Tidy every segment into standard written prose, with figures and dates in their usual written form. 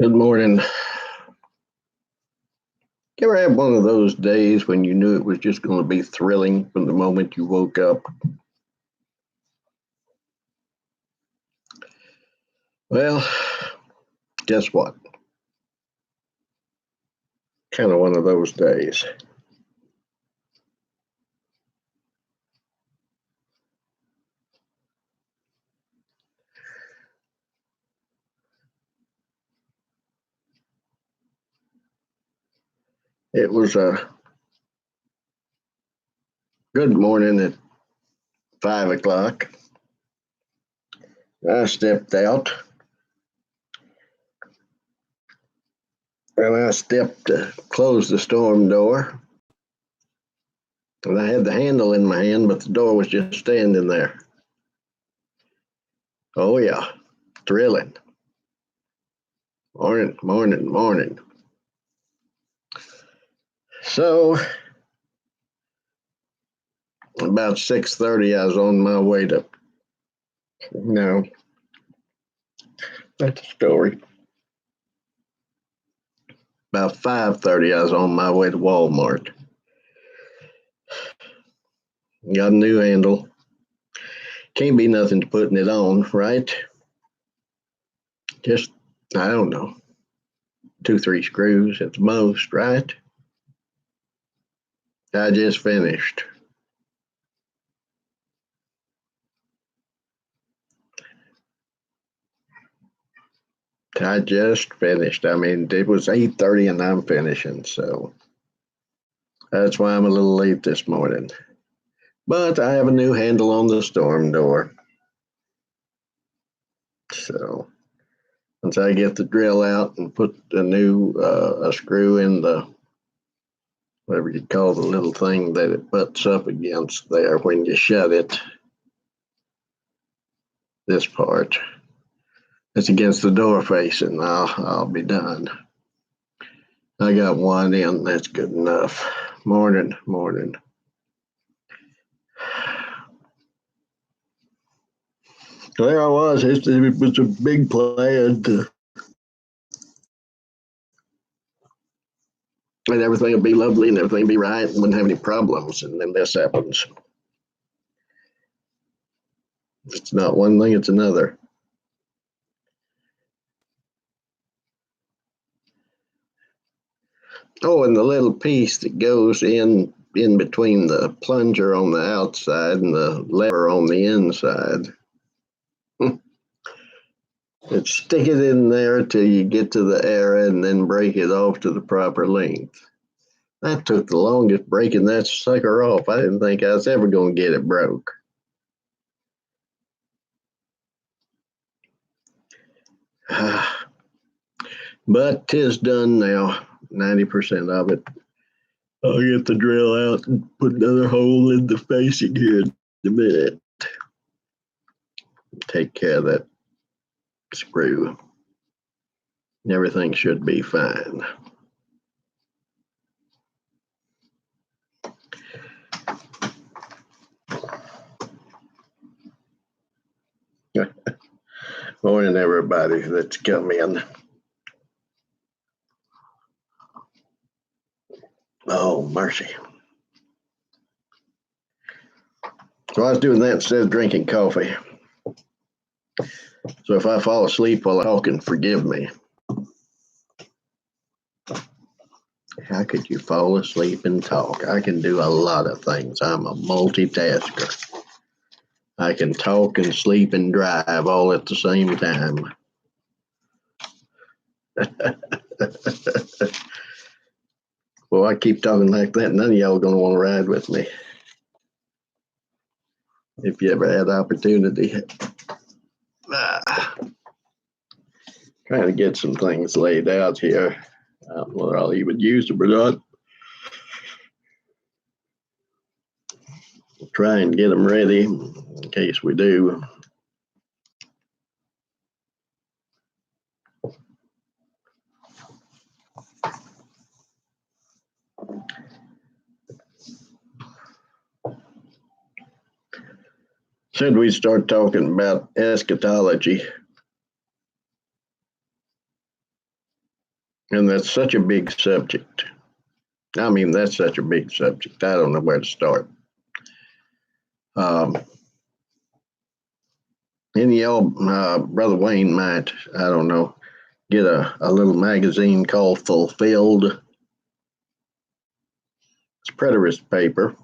Good morning. You ever have one of those days when you knew it was just going to be thrilling from the moment you woke up? Well, guess what? Kind of one of those days. It was a good morning at 5 o'clock. I stepped out and I stepped to close the storm door. And I had the handle in my hand, but the door was just standing there. Oh, yeah, thrilling. Morning, morning, morning. So, about 6:30, I was on my way to, no, that's a story. About 5:30, I was on my way to Walmart. Got a new handle. Can't be nothing to putting it on, right? Just, I don't know, 2, 3 screws at the most, right? I just finished. I just finished. I mean, it was 8:30 and I'm finishing, so that's why I'm a little late this morning. But I have a new handle on the storm door. So once I get the drill out and put the new a screw in the, whatever you call the little thing that it butts up against there when you shut it, this part, it's against the door facing, I'll be done. I got one in, that's good enough. Morning, morning. There I was. It was a big plan and everything would be lovely and everything would be right and wouldn't have any problems. And then this happens. It's not one thing, it's another. Oh, and the little piece that goes in between the plunger on the outside and the lever on the inside. It's stick it in there till you get to the area and then break it off to the proper length. That took the longest breaking that sucker off. I didn't think I was ever going to get it broke. But 'tis done now, 90% of it. I'll get the drill out and put another hole in the facing here in a minute. Take care of that screw. Everything should be fine. Morning, everybody that's come in. Oh, mercy. So I was doing that instead of drinking coffee. So if I fall asleep while I'm talking, forgive me. How could you fall asleep and talk? I can do a lot of things. I'm a multitasker. I can talk and sleep and drive all at the same time. Well, I keep talking like that, none of y'all are going to want to ride with me. If you ever had the opportunity. Trying to get some things laid out here. I don't know whether I'll even use them or not. We'll try and get them ready in case we do. Said we start talking about eschatology. And that's such a big subject. I mean, that's such a big subject. I don't know where to start. Any old Brother Wayne might, I don't know, get a little magazine called Fulfilled. It's preterist paper,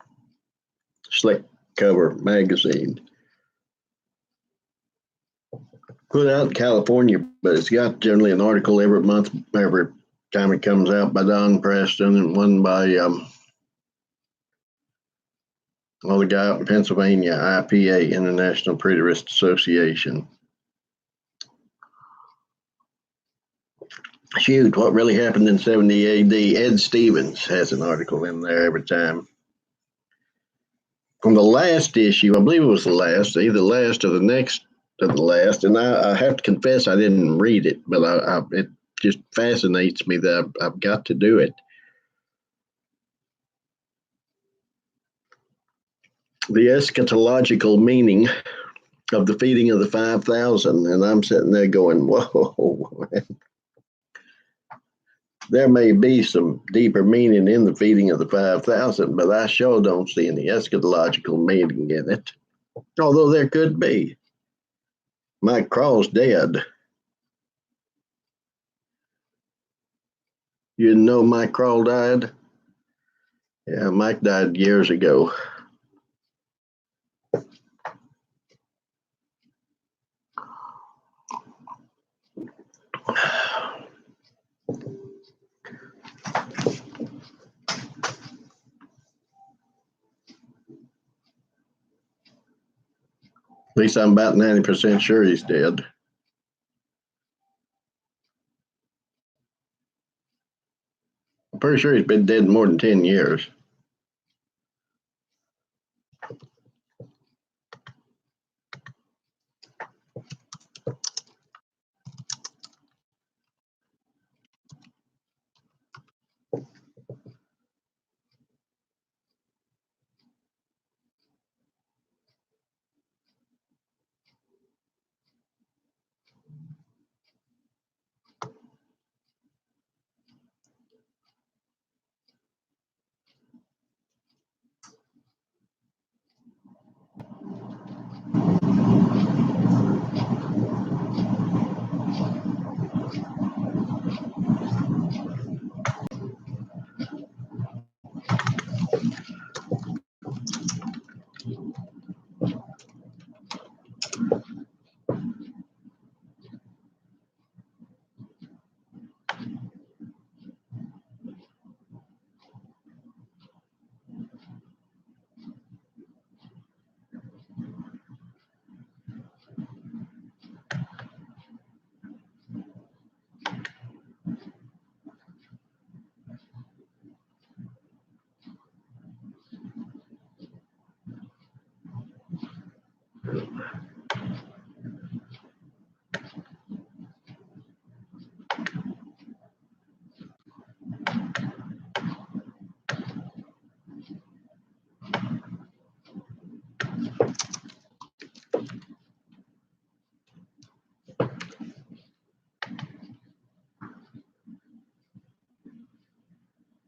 slick cover magazine. Put out in California, but it's got generally an article every month, every time it comes out, by Don Preston, and one by the guy out in Pennsylvania, IPA, International Preterist Association. Shoot, what really happened in 70 AD? Ed Stevens has an article in there every time. On the last issue, I believe it was the last, either the last or the next to the last, and I have to confess I didn't read it, but it just fascinates me that I've got to do it. The eschatological meaning of the feeding of the 5,000, and I'm sitting there going, whoa. There may be some deeper meaning in the feeding of the 5,000, but I sure don't see any eschatological meaning in it, although there could be. Mike Crawl's dead. You didn't know Mike Crawl died? Yeah, Mike died years ago. At least I'm about 90% sure he's dead. I'm pretty sure he's been dead more than 10 years.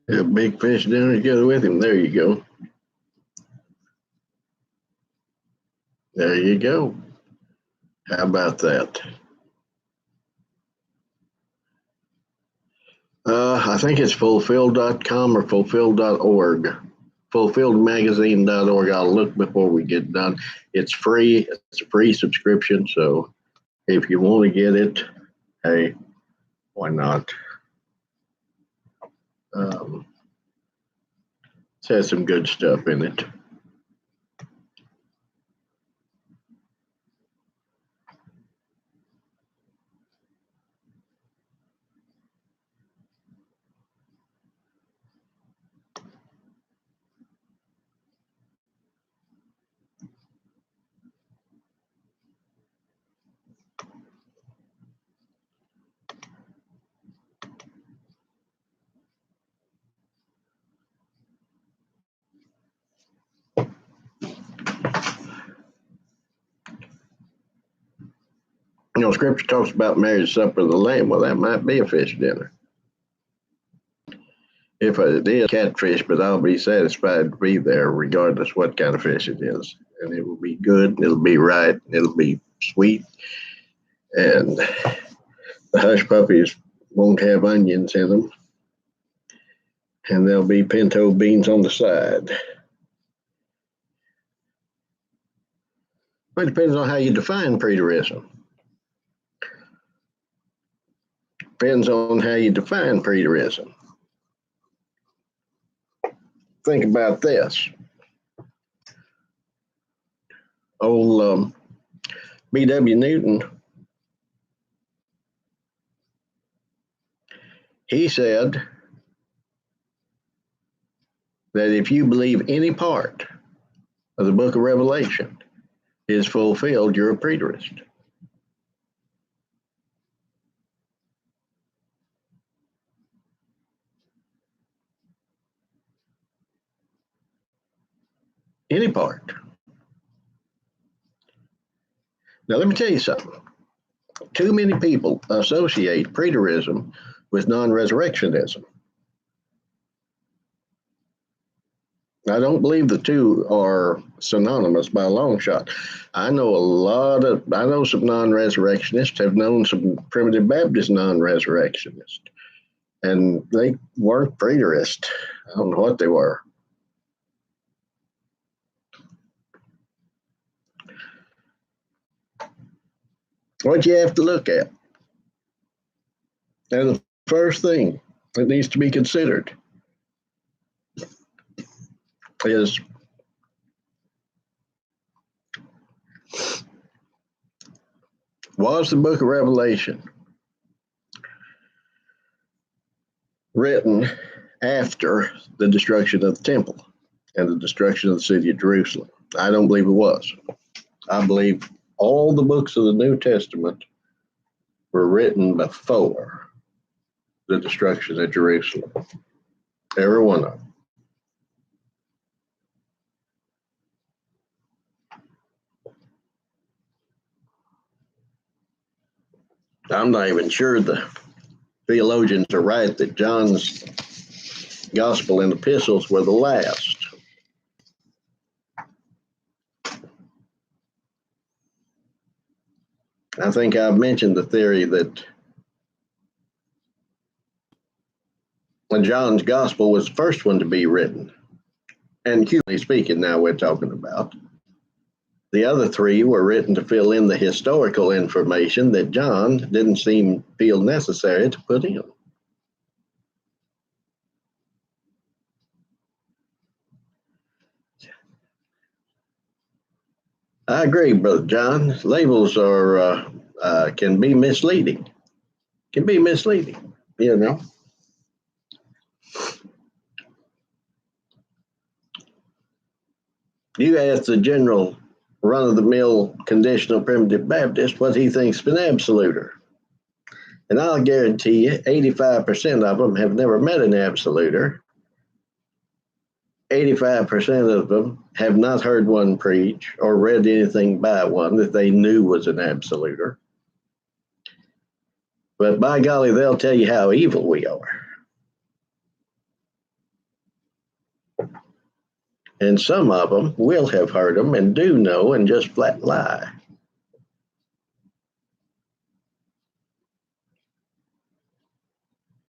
A big fish dinner together with him. There you go. There you go. How about that? I think it's fulfilled.com or fulfilled.org. Fulfilledmagazine.org. I'll look before we get done. It's free. It's a free subscription. So if you want to get it, hey, why not? It has some good stuff in it. You know, Scripture talks about marriage supper of the Lamb. Well, that might be a fish dinner. If it is catfish, but I'll be satisfied to be there regardless what kind of fish it is. And it will be good, it'll be right, it'll be sweet. And the hush puppies won't have onions in them. And there'll be pinto beans on the side. Well, it depends on how you define preterism. Depends on how you define preterism. Think about this. Old B.W. Newton, he said that if you believe any part of the book of Revelation is fulfilled, you're a preterist. Any part. Now, let me tell you something. Too many people associate preterism with non-resurrectionism. I don't believe the two are synonymous by a long shot. I know some non-resurrectionists, have known some primitive Baptist non-resurrectionists, and they weren't preterists. I don't know what they were. What you have to look at, and the first thing that needs to be considered is was the book of Revelation written after the destruction of the temple and the destruction of the city of Jerusalem? I don't believe it was. I believe all the books of the New Testament were written before the destruction of Jerusalem. Every one of them. I'm not even sure the theologians are right that John's gospel and epistles were the last. I think I've mentioned the theory that John's gospel was the first one to be written. And humanly speaking, now we're talking about. The other three were written to fill in the historical information that John didn't feel necessary to put in. I agree, Brother John. Labels are can be misleading. Can be misleading, you know. You ask the general run-of-the-mill conditional primitive Baptist what he thinks of an absoluter. And I'll guarantee you 85% of them have never met an absoluter. 85% of them have not heard one preach or read anything by one that they knew was an absoluter. But by golly, they'll tell you how evil we are. And some of them will have heard them and do know and just flat lie.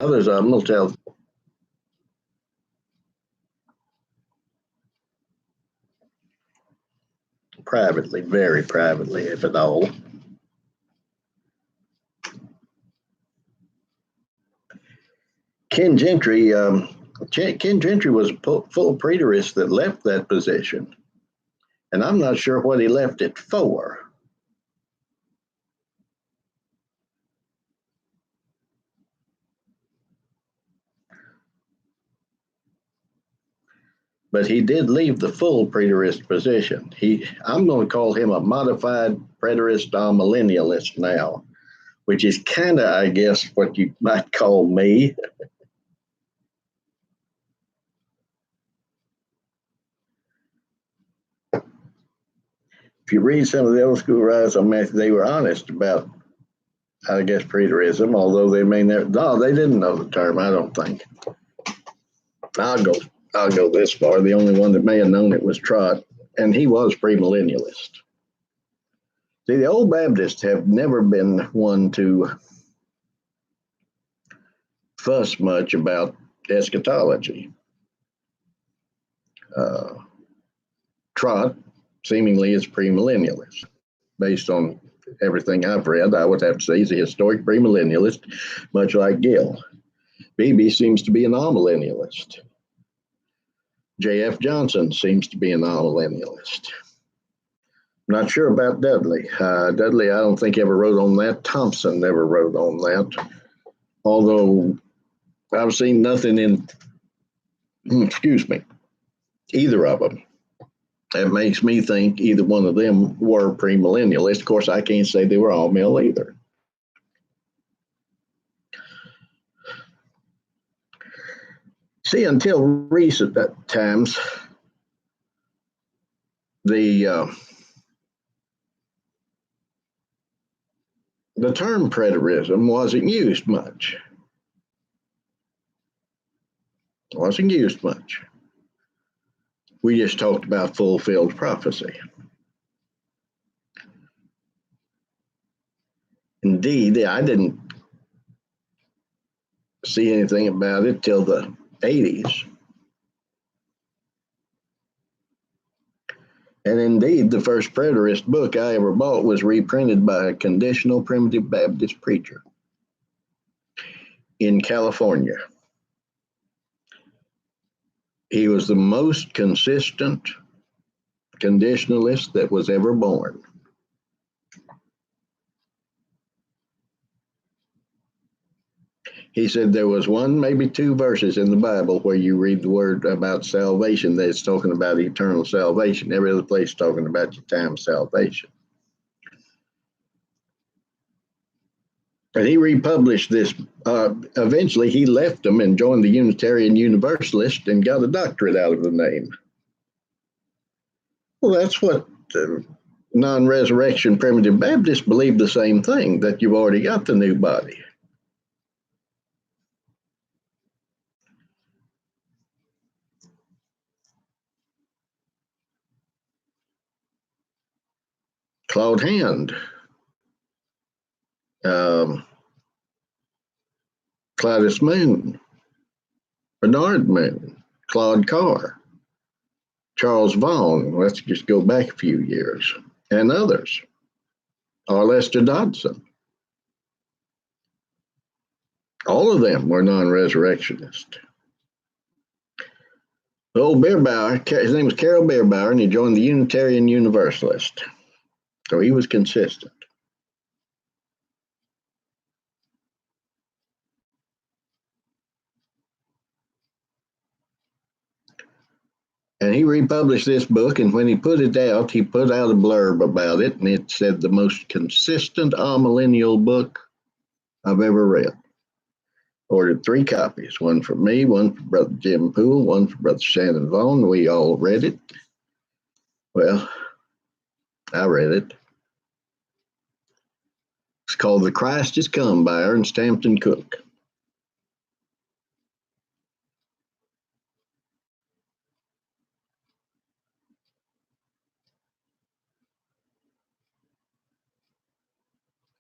Others of them will tell privately, very privately, if at all. Ken Gentry was a full preterist that left that position. And I'm not sure what he left it for. But he did leave the full preterist position. I'm going to call him a modified preterist millennialist now, which is kind of, I guess, what you might call me. If you read some of the old school writers on Matthew, they were honest about, I guess, preterism, although they may never, no, they didn't know the term, I don't think. I'll go. I'll go this far. The only one that may have known it was Trot, and he was premillennialist. See, the old Baptists have never been one to fuss much about eschatology. Uh, Trot seemingly is premillennialist. Based on everything I've read, I would have to say he's a historic premillennialist, much like Gill. Beebe seems to be an amillennialist. J.F. Johnson seems to be an amillennialist. Not sure about Dudley. Dudley, I don't think ever wrote on that. Thompson never wrote on that. Although I've seen nothing in, excuse me, either of them. That makes me think either one of them were premillennialists. Of course, I can't say they were all male either. See, until recent times, the term preterism wasn't used much. Wasn't used much. We just talked about fulfilled prophecy. Indeed, I didn't see anything about it till the 80s. And indeed, the first preterist book I ever bought was reprinted by a conditional primitive Baptist preacher in California. He was the most consistent conditionalist that was ever born. He said there was one, maybe two verses in the Bible where you read the word about salvation that's talking about eternal salvation. Every other place talking about your time salvation. And he republished this. Eventually, he left them and joined the Unitarian Universalist and got a doctorate out of the name. Well, that's what non-resurrection primitive Baptists believe the same thing, that you've already got the new body. Claude Hand, Clytus Moon, Bernard Moon, Claude Carr, Charles Vaughan, let's just go back a few years, and others, R. Lester Dodson. All of them were non-resurrectionists. The old Beerbauer, his name was Carol Beerbauer, and he joined the Unitarian Universalist. So he was consistent. And he republished this book, and when he put it out, he put out a blurb about it, and it said the most consistent amillennial book I've ever read. Ordered 3 copies, one for me, one for Brother Jim Poole, one for Brother Shannon Vaughn. We all read it. Well, I read it. It's called The Christ Is Come by Ernest Hampton Cook.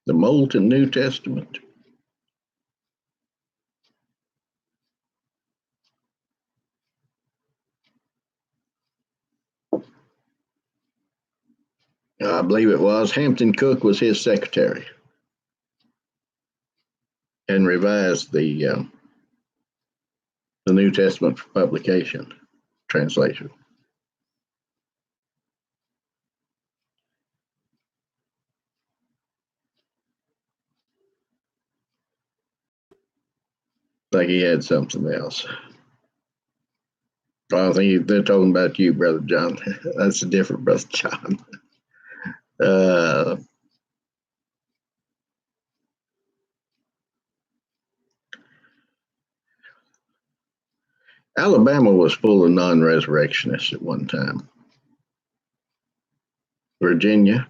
The Molten New Testament. I believe it was. Hampton Cook was his secretary and revised the New Testament for publication, translation. Like he had something else. I don't think they're talking about you, Brother John. That's a different Brother John. Alabama was full of non-resurrectionists at one time. Virginia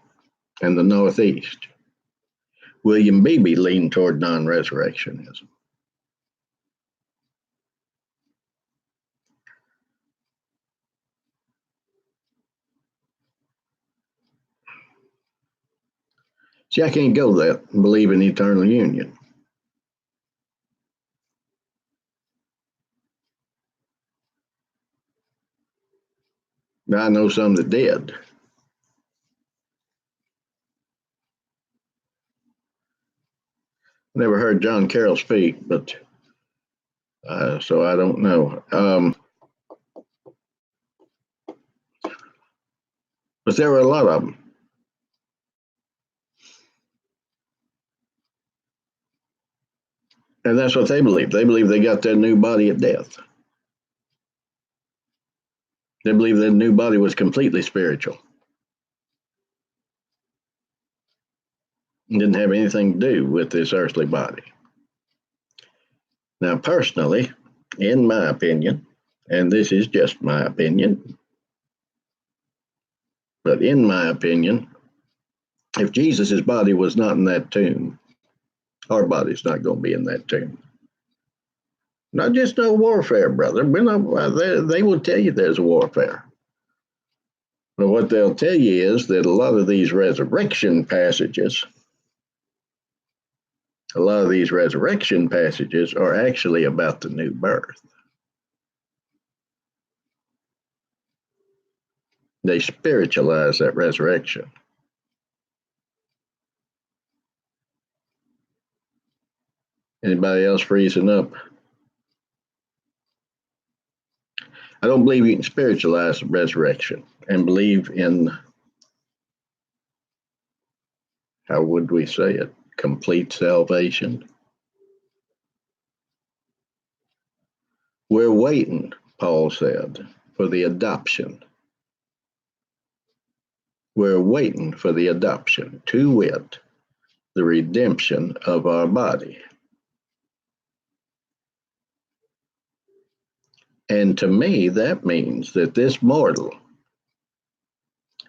and the Northeast. William Beebe leaned toward non-resurrectionism. See, I can't go that and believe in eternal union. Now, I know some that did. Never heard John Carroll speak, but so I don't know. But there were a lot of them. And that's what they believe. They believe they got their new body at death. They believe their new body was completely spiritual. It didn't have anything to do with this earthly body. Now, personally, in my opinion, and this is just my opinion, but in my opinion, if Jesus' body was not in that tomb, our body's not going to be in that tomb. Not just no warfare, brother. They will tell you there's a warfare. But what they'll tell you is that a lot of these resurrection passages are actually about the new birth. They spiritualize that resurrection. Anybody else freezing up? I don't believe you can spiritualize the resurrection and believe in, how would we say it, complete salvation. We're waiting, Paul said, for the adoption. We're waiting for the adoption, to wit, the redemption of our body. And to me, that means that this mortal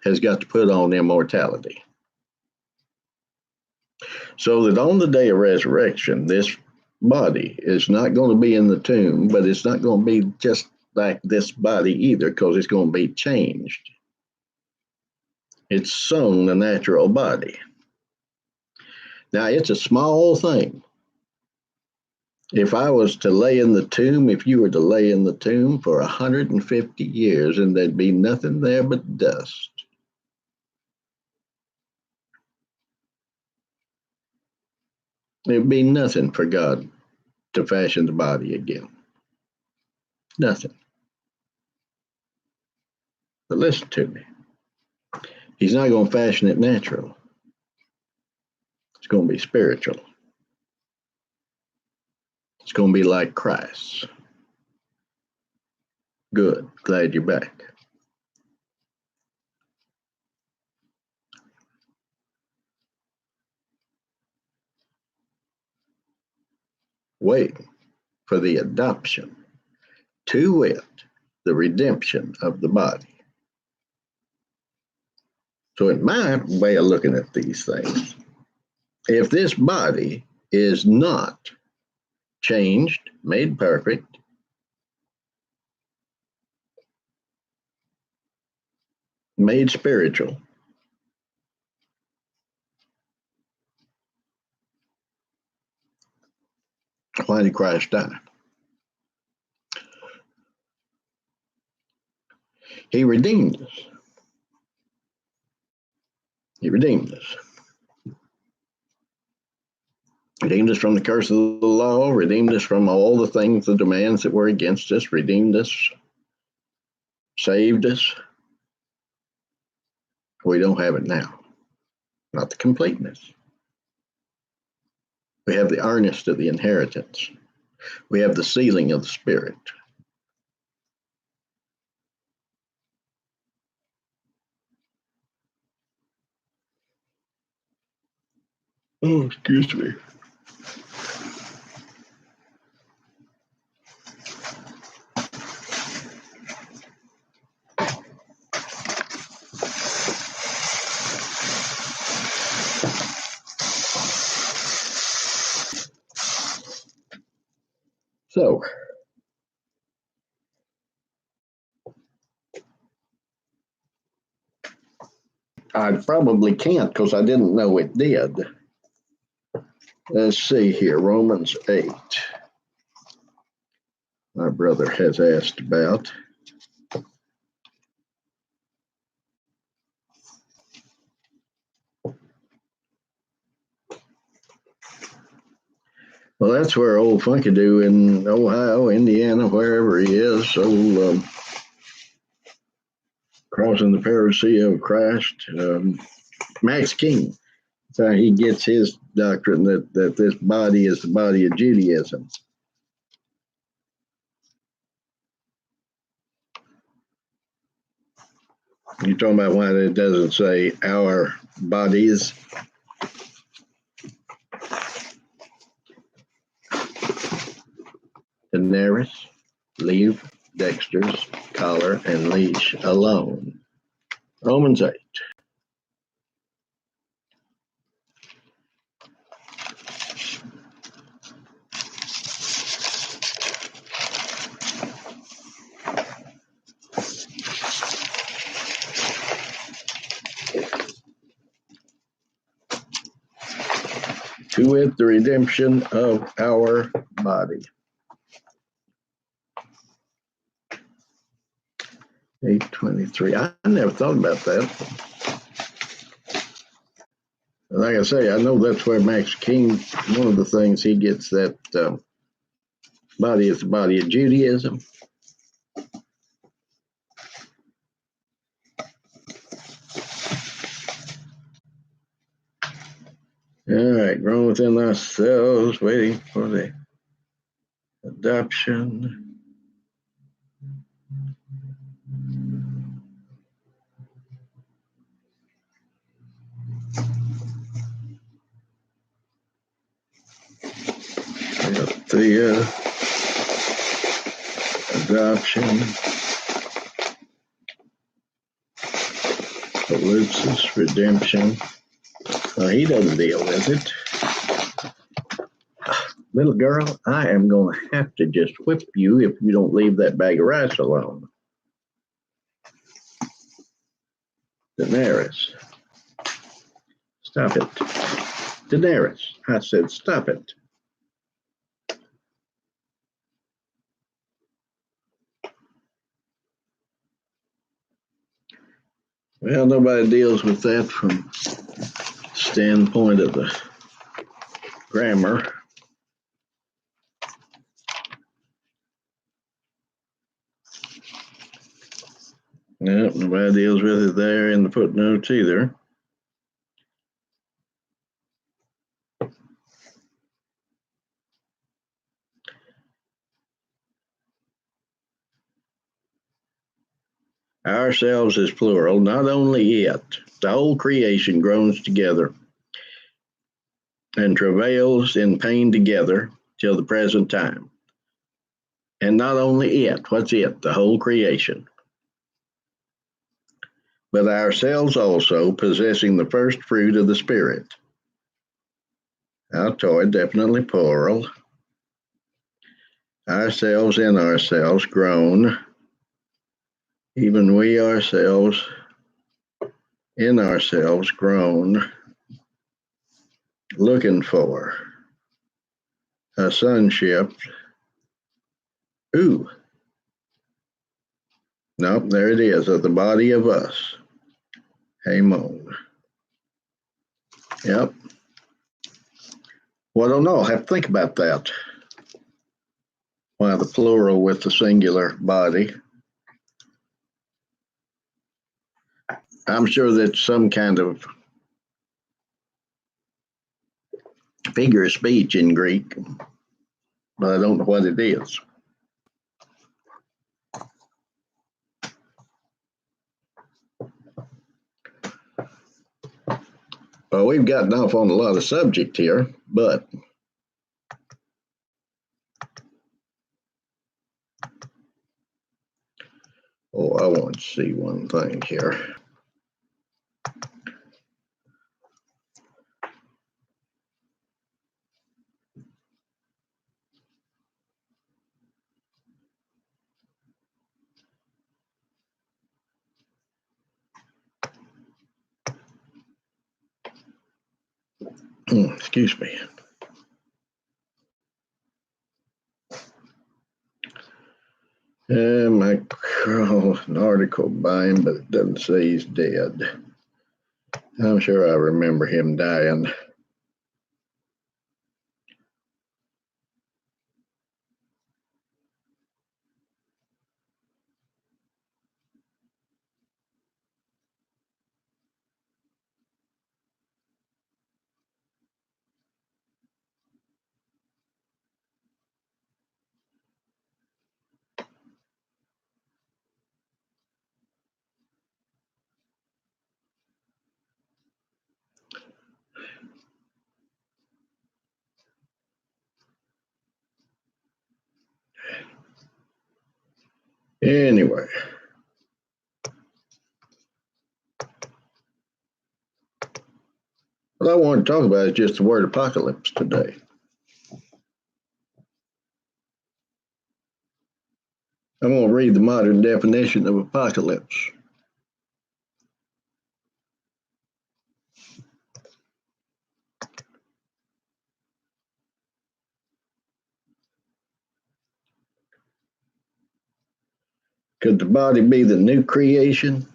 has got to put on immortality. So that on the day of resurrection, this body is not going to be in the tomb, but it's not going to be just like this body either, because it's going to be changed. It's sown a natural body. Now, it's a small thing. If I was to lay in the tomb, if you were to lay in the tomb for 150 years and there'd be nothing there but dust, there'd be nothing for God to fashion the body again. Nothing. But listen to me. He's not going to fashion it natural. It's going to be spiritual. It's going to be like Christ. Good. Glad you're back. Waiting for the adoption, to wit, the redemption of the body. So in my way of looking at these things, if this body is not changed, made perfect, made spiritual, why did Christ die? He redeemed us. He redeemed us. Redeemed us from the curse of the law, redeemed us from all the things, the demands that were against us, redeemed us, saved us. We don't have it now. Not the completeness. We have the earnest of the inheritance. We have the sealing of the Spirit. Oh, excuse me. So, I probably can't because I didn't know it did. Let's see here, Romans 8. My brother has asked about. Well, that's where old Funkadoo in Ohio, Indiana, wherever he is, old crossing the parousia of Christ, Max King. So he gets his doctrine that this body is the body of Judaism. You're talking about why it doesn't say our bodies. Daenerys, leave Dexter's collar and leash alone. Romans 8. To wit, the redemption of our body. 8:23. I never thought about that. Like I say, I know that's where Max King, one of the things he gets that body is the body of Judaism. All right, growing within ourselves, waiting for the adoption. The adoption, Lucis redemption. He doesn't deal with it. Little girl, I am going to have to just whip you if you don't leave that bag of rice alone. Daenerys. Stop it. Daenerys. I said stop it. Well, nobody deals with that from standpoint of the grammar. Nope, nobody deals with it there in the footnotes either. Ourselves is plural, not only it. The whole creation groans together and travails in pain together till the present time. And not only it, what's it? The whole creation. But ourselves also, possessing the first fruit of the Spirit. Autoid, definitely plural. Ourselves in ourselves groan, even we ourselves in ourselves groan, looking for a sonship. Ooh. Nope, there it is, of the body of us. Hamon. Yep. Well, I don't know. I have to think about that. Why the plural with the singular body. I'm sure that's some kind of figure of speech in Greek, but I don't know what it is. Well, we've gotten off on a lot of subject here, but I want to see one thing here. Excuse me. I crawled an article by him, but it doesn't say he's dead. I'm sure I remember him dying. Anyway, what I want to talk about is just the word apocalypse today. I'm going to read the modern definition of apocalypse. Could the body be the new creation?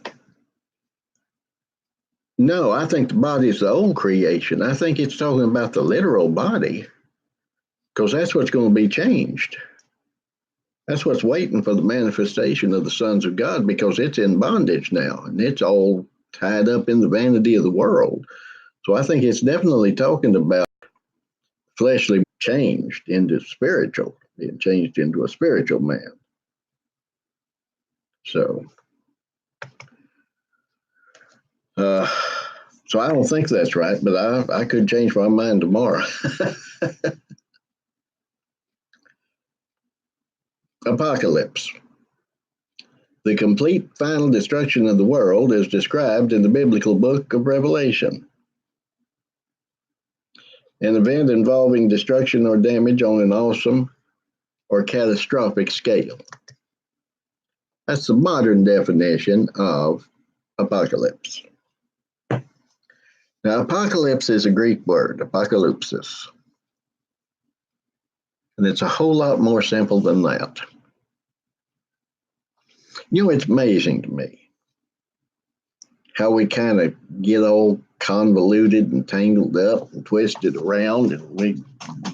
No, I think the body is the old creation. I think it's talking about the literal body, because that's what's going to be changed. That's what's waiting for the manifestation of the sons of God, because it's in bondage now, and it's all tied up in the vanity of the world. So I think it's definitely talking about fleshly changed into spiritual, being changed into a spiritual man. So I don't think that's right, but I could change my mind tomorrow. Apocalypse. The complete final destruction of the world is described in the biblical book of Revelation. An event involving destruction or damage on an awesome or catastrophic scale. That's the modern definition of apocalypse. Now, apocalypse is a Greek word, apokalypsis. And it's a whole lot more simple than that. You know, it's amazing to me how we kind of get all convoluted and tangled up and twisted around, and we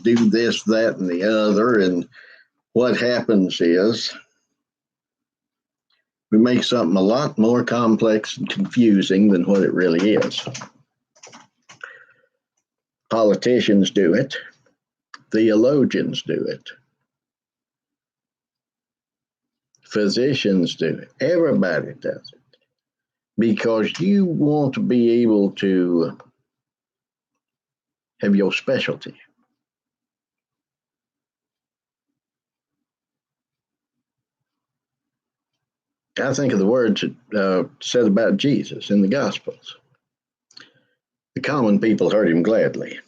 do this, that, and the other. And what happens is we make something a lot more complex and confusing than what it really is. Politicians do it. Theologians do it. Physicians do it. Everybody does it. Because you want to be able to have your specialty. I think of the words said about Jesus in the Gospels. The common people heard him gladly.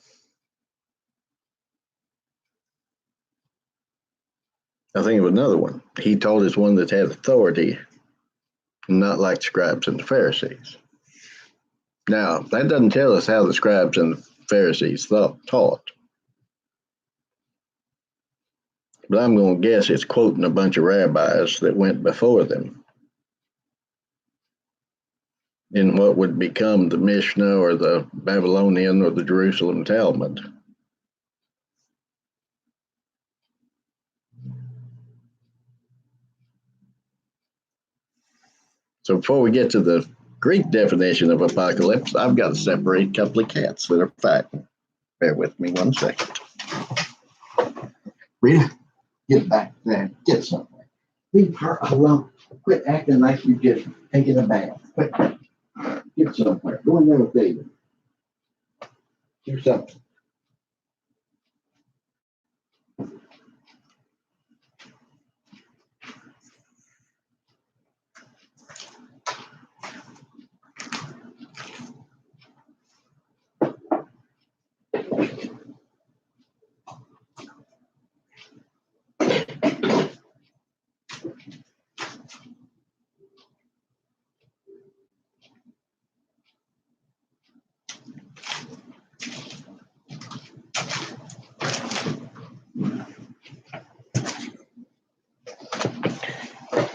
I think of another one. He taught as one that had authority, not like the scribes and the Pharisees. Now, that doesn't tell us how the scribes and the Pharisees taught. But I'm going to guess it's quoting a bunch of rabbis that went before them in what would become the Mishnah or the Babylonian or the Jerusalem Talmud. So before we get to the Greek definition of apocalypse, I've got to separate a couple of cats that are fighting. Bear with me 1 second. Rita, get back there. Get somewhere. Leave her alone. Quit acting like you're just taking a bath. Quit. Get somewhere. Go in there with David. Do something.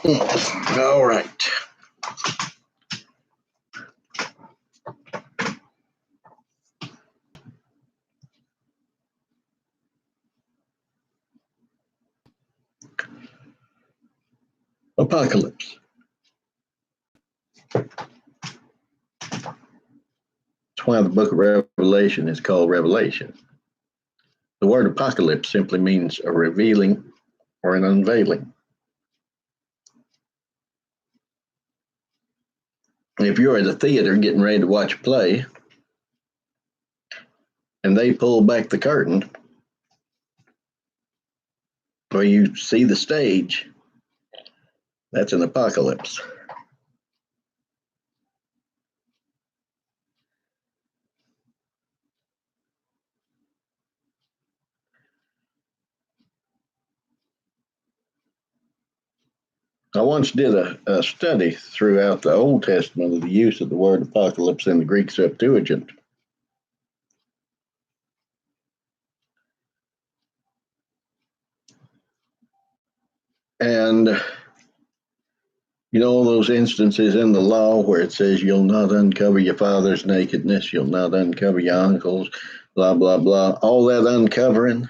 All right. Apocalypse. That's why the book of Revelation is called Revelation. The word apocalypse simply means a revealing or an unveiling. If you're at a theater getting ready to watch a play and they pull back the curtain or you see the stage, that's an apocalypse. I once did a study throughout the Old Testament of the use of the word apocalypse in the Greek Septuagint. And you know those instances in the law where it says you'll not uncover your father's nakedness, you'll not uncover your uncle's, blah, blah, blah. All that uncovering,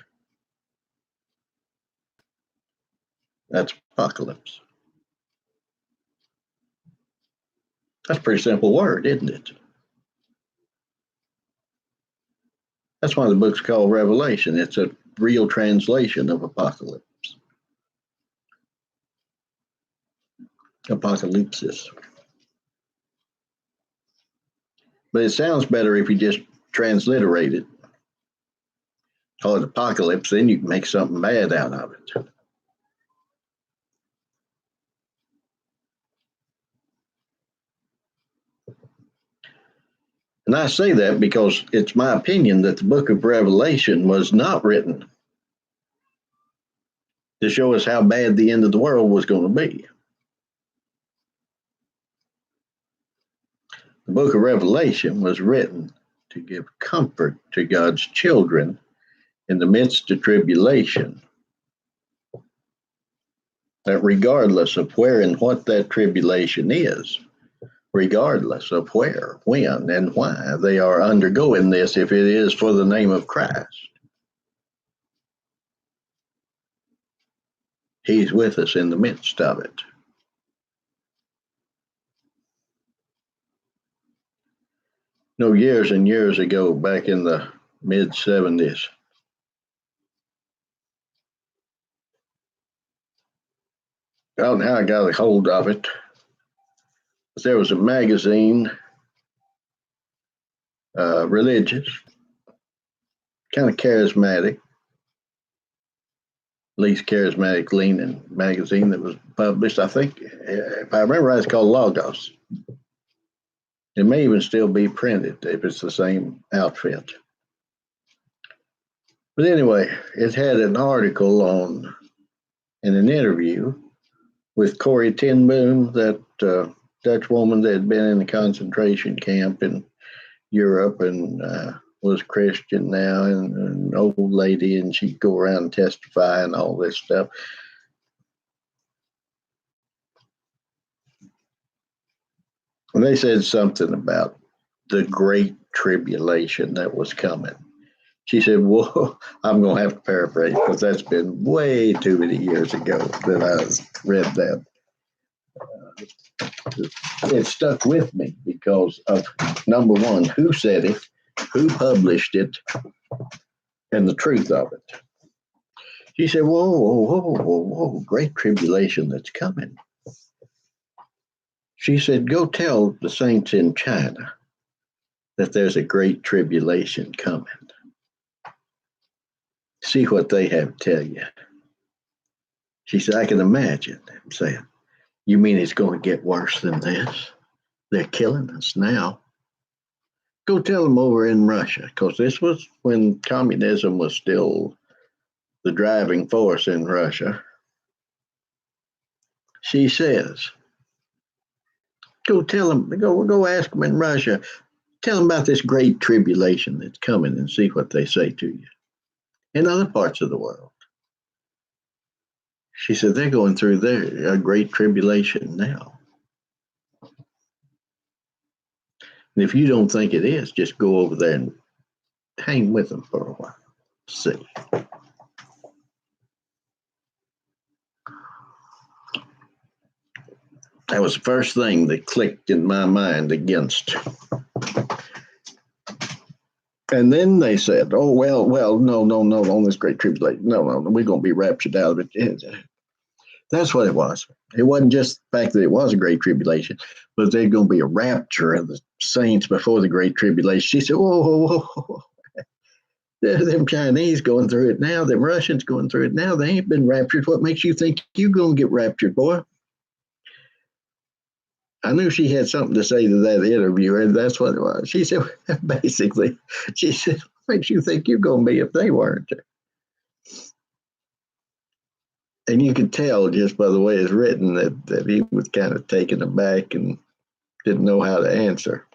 that's apocalypse. That's a pretty simple word, isn't it? That's why the book's called Revelation. It's a real translation of apocalypse. Apocalypsis. But it sounds better if you just transliterate it. Call it apocalypse, then you can make something bad out of it. And I say that because it's my opinion that the book of Revelation was not written to show us how bad the end of the world was going to be. The book of Revelation was written to give comfort to God's children in the midst of tribulation. That regardless of where and what that tribulation is, regardless of where, when, and why they are undergoing this, if it is for the name of Christ, He's with us in the midst of it. You know, years and years ago, back in the mid-70s, I don't know how I got a hold of it, but there was a magazine, religious, kind of charismatic, least charismatic leaning magazine that was published. I think, if I remember right, it's called Logos. It may even still be printed if it's the same outfit. But anyway, it had an article on, in an interview with Corrie ten Boom, that Dutch woman that had been in a concentration camp in Europe and was Christian now, and an old lady, and she'd go around and testify and all this stuff. And they said something about the great tribulation that was coming. She said, "Whoa," I'm going to have to paraphrase because that's been way too many years ago that I read that. It stuck with me because of, number one, who said it, who published it, and the truth of it. She said, "Whoa, whoa, whoa, whoa, whoa, great tribulation that's coming." She said, "Go tell the saints in China that there's a great tribulation coming. See what they have to tell you." She said, "I can imagine them saying, 'You mean it's going to get worse than this? They're killing us now.' Go tell them over in Russia," because this was when communism was still the driving force in Russia. She says, "Go tell them, go ask them in Russia, tell them about this great tribulation that's coming and see what they say to you." In other parts of the world, She said, they're going through their great tribulation now. And if you don't think it is, just go over there and hang with them for a while. See. That was the first thing that clicked in my mind against. And then they said, oh, well, no, on this great tribulation. No, we're going to be raptured out of it. That's what it was. It wasn't just the fact that it was a great tribulation, but there's going to be a rapture of the saints before the great tribulation. She said, whoa. Them Chinese going through it now. Them Russians going through it now. They ain't been raptured. What makes you think you're going to get raptured, boy? I knew she had something to say to that interviewer, and that's what it was. She said, basically, she said, what makes you think you're going to be if they weren't? And you could tell just by the way it's written that he was kind of taken aback and didn't know how to answer.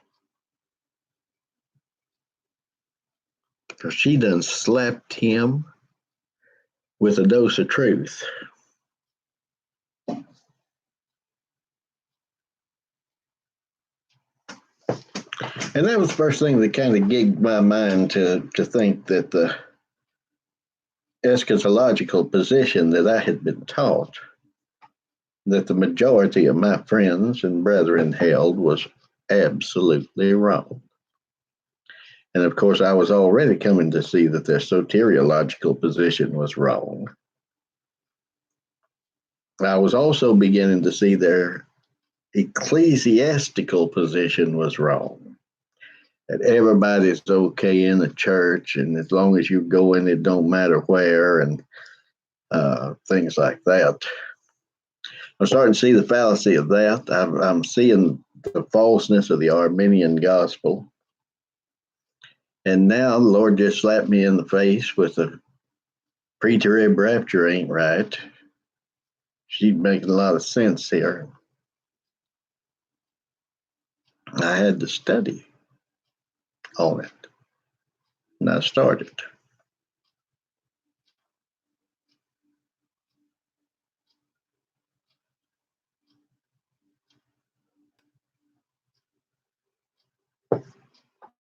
Because she done slapped him with a dose of truth. And that was the first thing that kind of gigged my mind to think that the eschatological position that I had been taught, that the majority of my friends and brethren held, was absolutely wrong. And of course, I was already coming to see that their soteriological position was wrong. I was also beginning to see their ecclesiastical position was wrong. That everybody's okay in the church, and as long as you go in, it don't matter where, and things like that. I'm starting to see the fallacy of that. I'm seeing the falseness of the Arminian gospel. And now the Lord just slapped me in the face with a pre-trib rapture ain't right. She's making a lot of sense here. I had to study on it, and I started.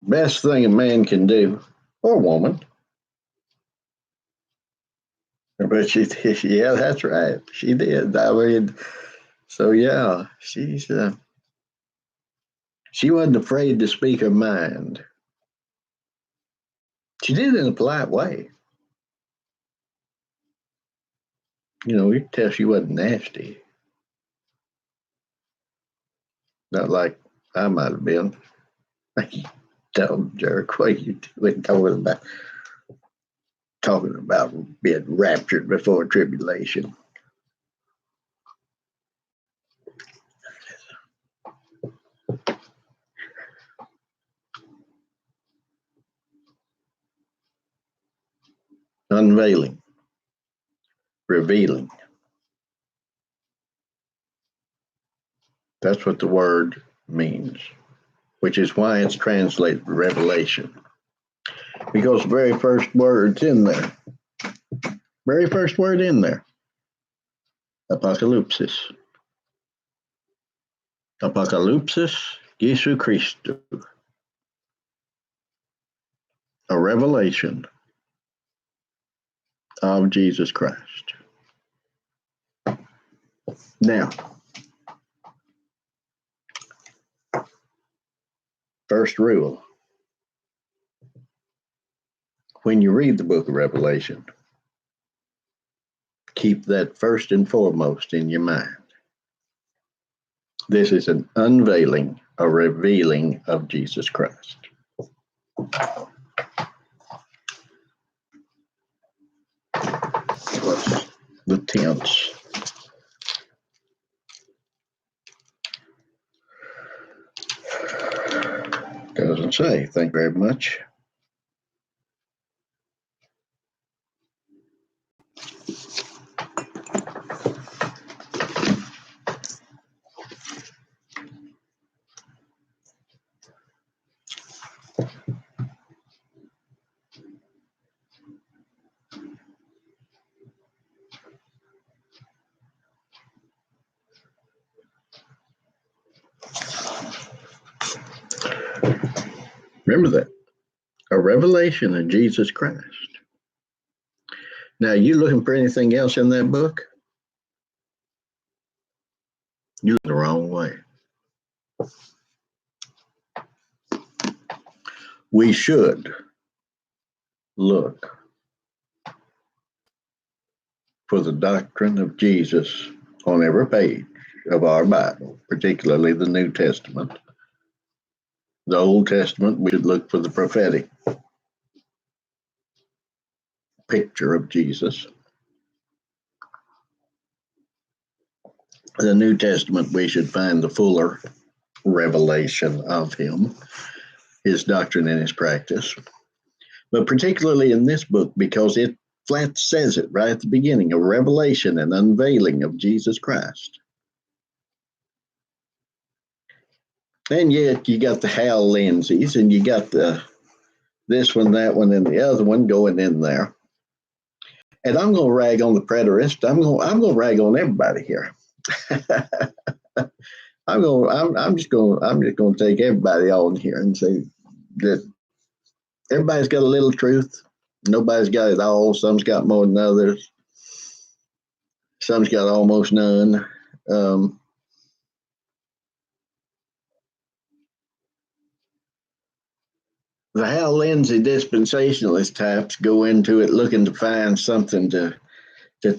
Best thing a man can do, or woman. But she did, yeah, that's right. She did. I mean, so yeah, she wasn't afraid to speak her mind. She did it in a polite way. You know, you could tell she wasn't nasty. Not like I might have been. Dumb jerk, what are you doing talking about being raptured before tribulation? Unveiling, revealing. That's what the word means, which is why it's translated revelation. Because the very first word's in there. Very first word in there. Apocalypsis. Apocalypsis Jesu Christu. A revelation of Jesus Christ. Now, first rule. When you read the book of Revelation, keep that first and foremost in your mind. This is an unveiling, a revealing of Jesus Christ. What's the tense? Doesn't say. Thank you very much. Remember that. A revelation of Jesus Christ. Now, you looking for anything else in that book? You look the wrong way. We should look for the doctrine of Jesus on every page of our Bible, particularly the New Testament. The Old Testament, we should look for the prophetic picture of Jesus. The New Testament, we should find the fuller revelation of him, his doctrine and his practice. But particularly in this book, because it flat says it right at the beginning, a revelation and unveiling of Jesus Christ. And yet you got the Hal Lindsays, and you got this one, that one, and the other one going in there. And I'm going to rag on the preterist. I'm going to rag on everybody here. I'm just going to take everybody on here and say that everybody's got a little truth. Nobody's got it all. Some's got more than others. Some's got almost none. The Hal Lindsey dispensationalist types go into it looking to find something to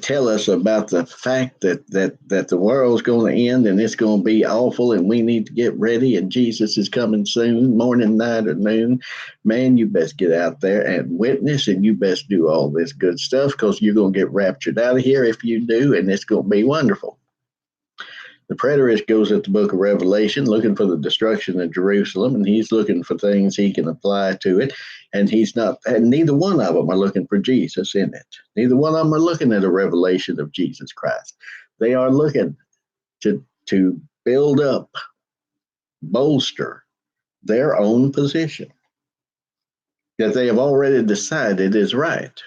tell us about the fact that the world's going to end and it's going to be awful and we need to get ready and Jesus is coming soon, morning, night, or noon. Man, you best get out there and witness, and you best do all this good stuff, because you're going to get raptured out of here if you do, and it's going to be wonderful. The preterist goes at the book of Revelation looking for the destruction of Jerusalem, and he's looking for things he can apply to it. And neither one of them are looking for Jesus in it. Neither one of them are looking at a revelation of Jesus Christ. They are looking to build up, bolster their own position that they have already decided is right.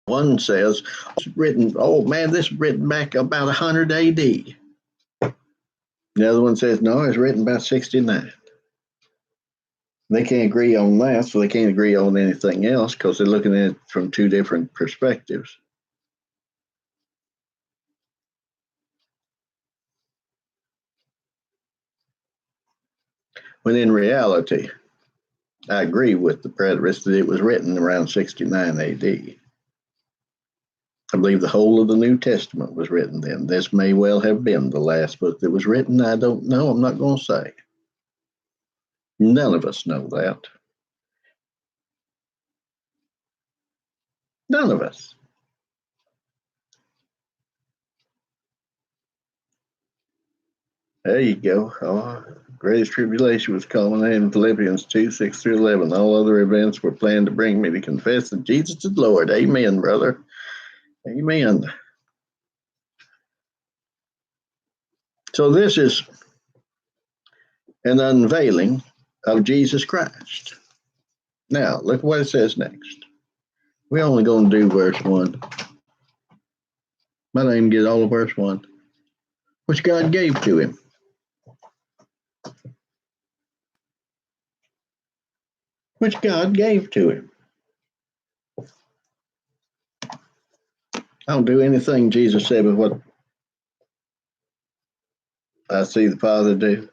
One says, it's written, oh man, this is written back about 100 AD. The other one says, no, it's written about 69. They can't agree on that, so they can't agree on anything else because they're looking at it from two different perspectives. When in reality, I agree with the preterist that it was written around 69 AD. I believe the whole of the New Testament was written then. This may well have been the last book that was written. I don't know. I'm not going to say. None of us know that. None of us. There you go. Oh, greatest tribulation was culminated in Philippians 2, 6 through 11. All other events were planned to bring me to confess that Jesus is Lord. Amen, brother. Amen. So this is an unveiling of Jesus Christ. Now, look what it says next. We're only going to do verse 1. Might not even get all of verse 1. Which God gave to him. Which God gave to him. I don't do anything Jesus said but what I see the Father do.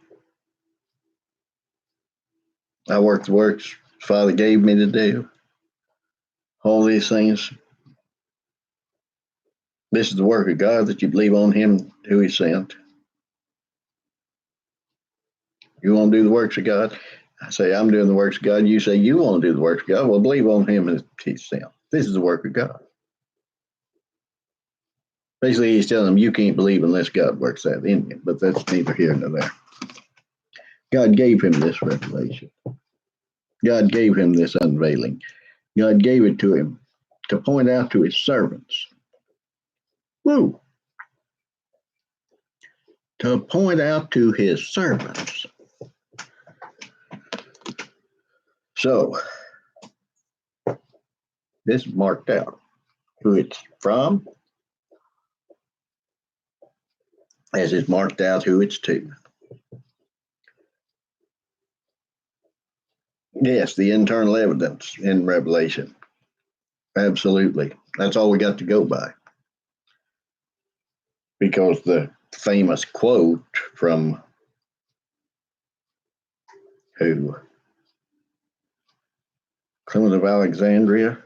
I work the works the Father gave me to do. All these things. This is the work of God, that you believe on him who he sent. You want to do the works of God? I say, I'm doing the works of God. You say, you want to do the works of God? Well, believe on him as he sent. This is the work of God. Basically, he's telling them you can't believe unless God works that in you, but that's neither here nor there. God gave him this revelation. God gave him this unveiling. God gave it to him to point out to his servants. Woo! To point out to his servants. So, this is marked out who it's from, as it's marked out who it's to. Yes, the internal evidence in Revelation. Absolutely. That's all we got to go by. Because the famous quote from who? Clement of Alexandria?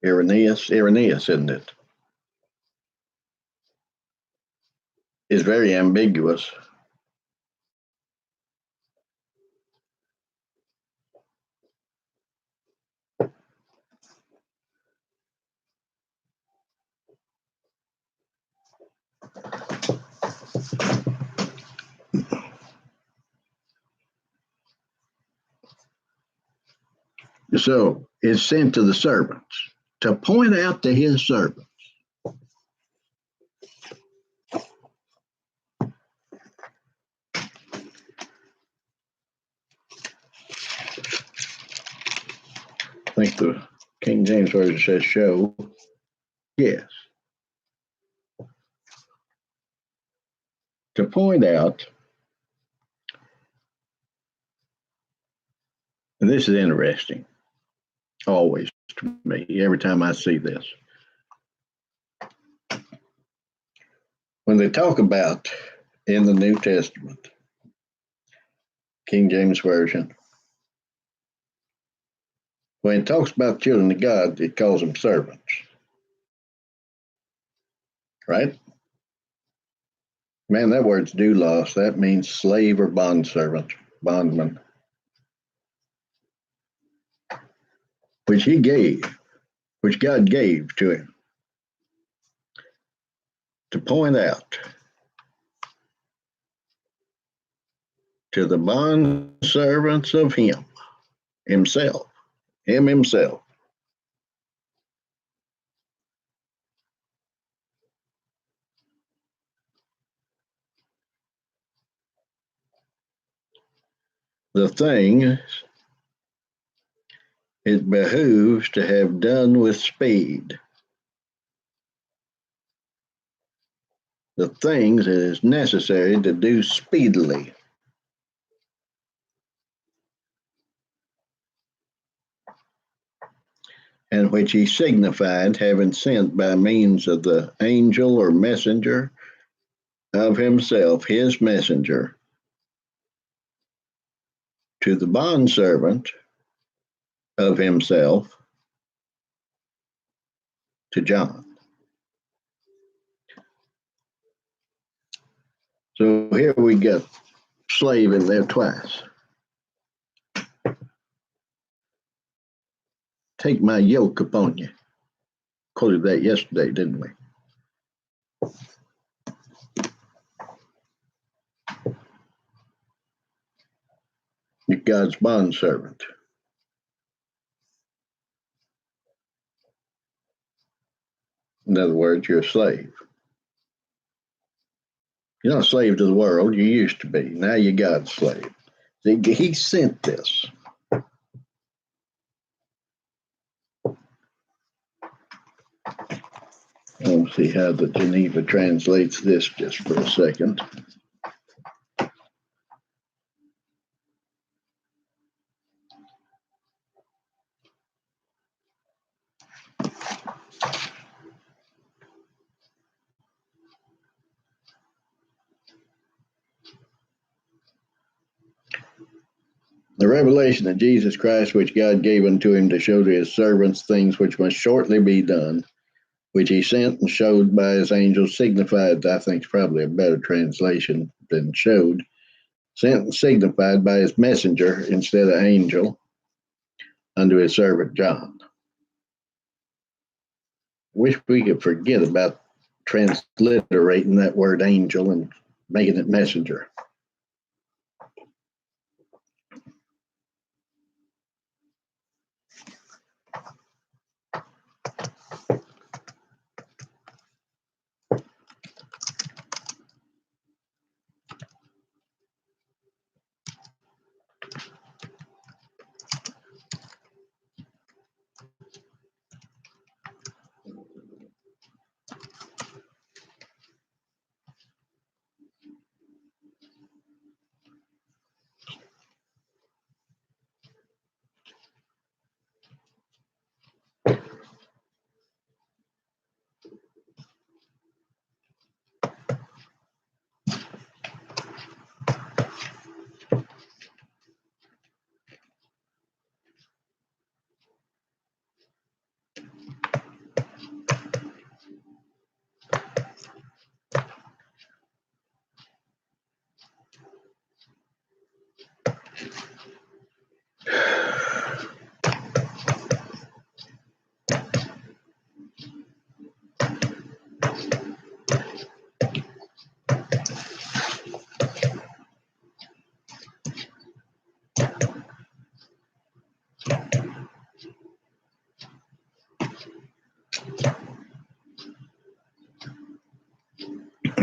Irenaeus, isn't it? Is very ambiguous. So it's sent to the servants to point out to his servants. I think the King James Version says show. Yes. To point out, and this is interesting, always to me, every time I see this. When they talk about in the New Testament, King James Version, when it talks about children of God, it calls them servants. Right? Man, that word's doulos. That means slave or bondservant, bondman, which he gave, which God gave to him to point out to the bondservants of him himself, him himself. The thing it behooves to have done with speed. The things it is necessary to do speedily. And which he signified, having sent by means of the angel or messenger of himself, his messenger, to the bondservant of himself, to John. So here we got slave in there twice. Take my yoke upon you. Quoted that yesterday, didn't we? You're God's bondservant. In other words, you're a slave. You're not a slave to the world. You used to be. Now you're God's slave. He sent this. Let's see how the Geneva translates this just for a second. The revelation of Jesus Christ, which God gave unto him to show to his servants things which must shortly be done, which he sent and showed by his angels, signified, I think is probably a better translation than showed, sent and signified by his messenger instead of angel unto his servant John. Wish we could forget about transliterating that word angel and making it messenger.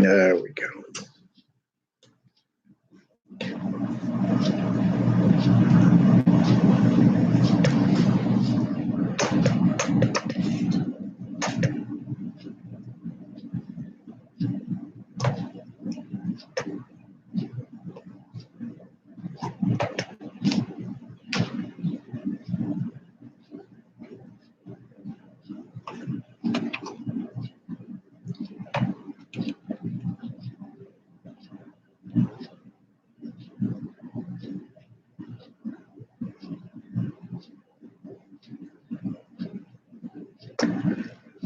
There we go.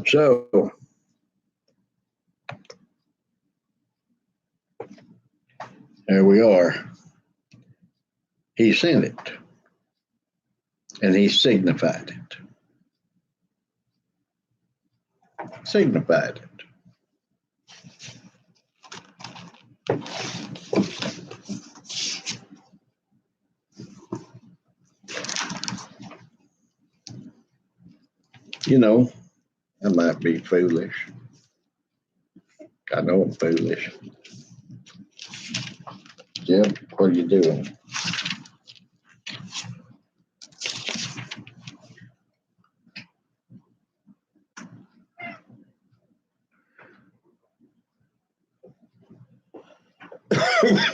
So there we are. He sent it, and he signified it. Signified it. You know, I might be foolish. I know I'm foolish. Jim, what are you doing?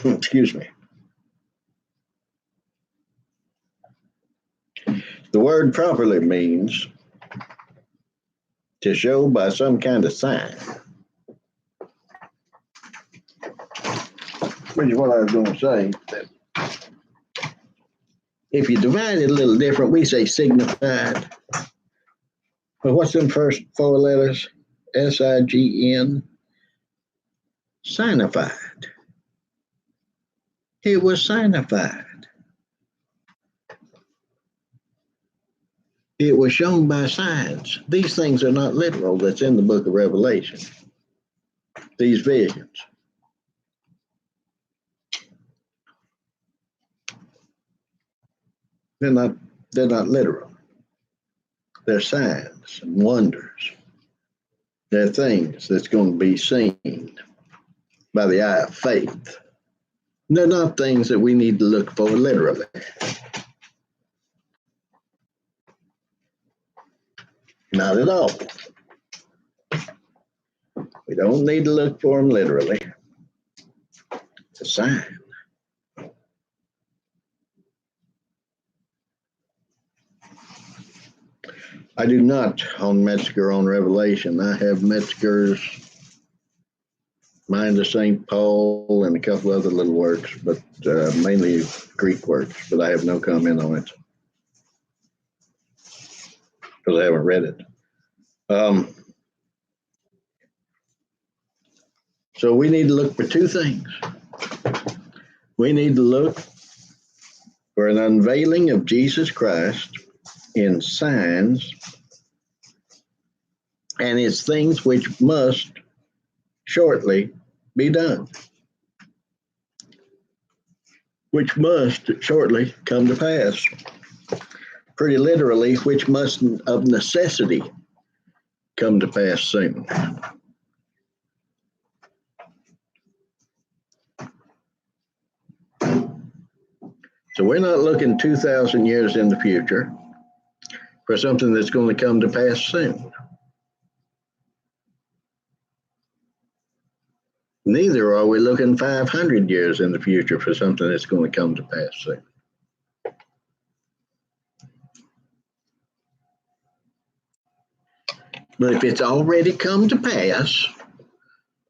Excuse me. The word properly means to show by some kind of sign. Which is what I was going to say. That if you divide it a little different, we say signified. But what's in first four letters? S-I-G-N. Signified. It was signified. It was shown by signs. These things are not literal that's in the book of Revelation. These visions. They're not literal. They're signs and wonders. They're things that's going to be seen by the eye of faith. They're not things that we need to look for literally. Not at all. We don't need to look for them literally. It's a sign. I do not own Metzger on Revelation. I have Metzger's Mind of St. Paul and a couple other little works, but mainly Greek works, but I have no comment on it because I haven't read it. So we need to look for two things. We need to look for an unveiling of Jesus Christ in signs, and it's things which must shortly be done, which must shortly come to pass. Pretty literally, which must of necessity come to pass soon. So we're not looking 2,000 years in the future for something that's going to come to pass soon. Neither are we looking 500 years in the future for something that's going to come to pass soon. But if it's already come to pass,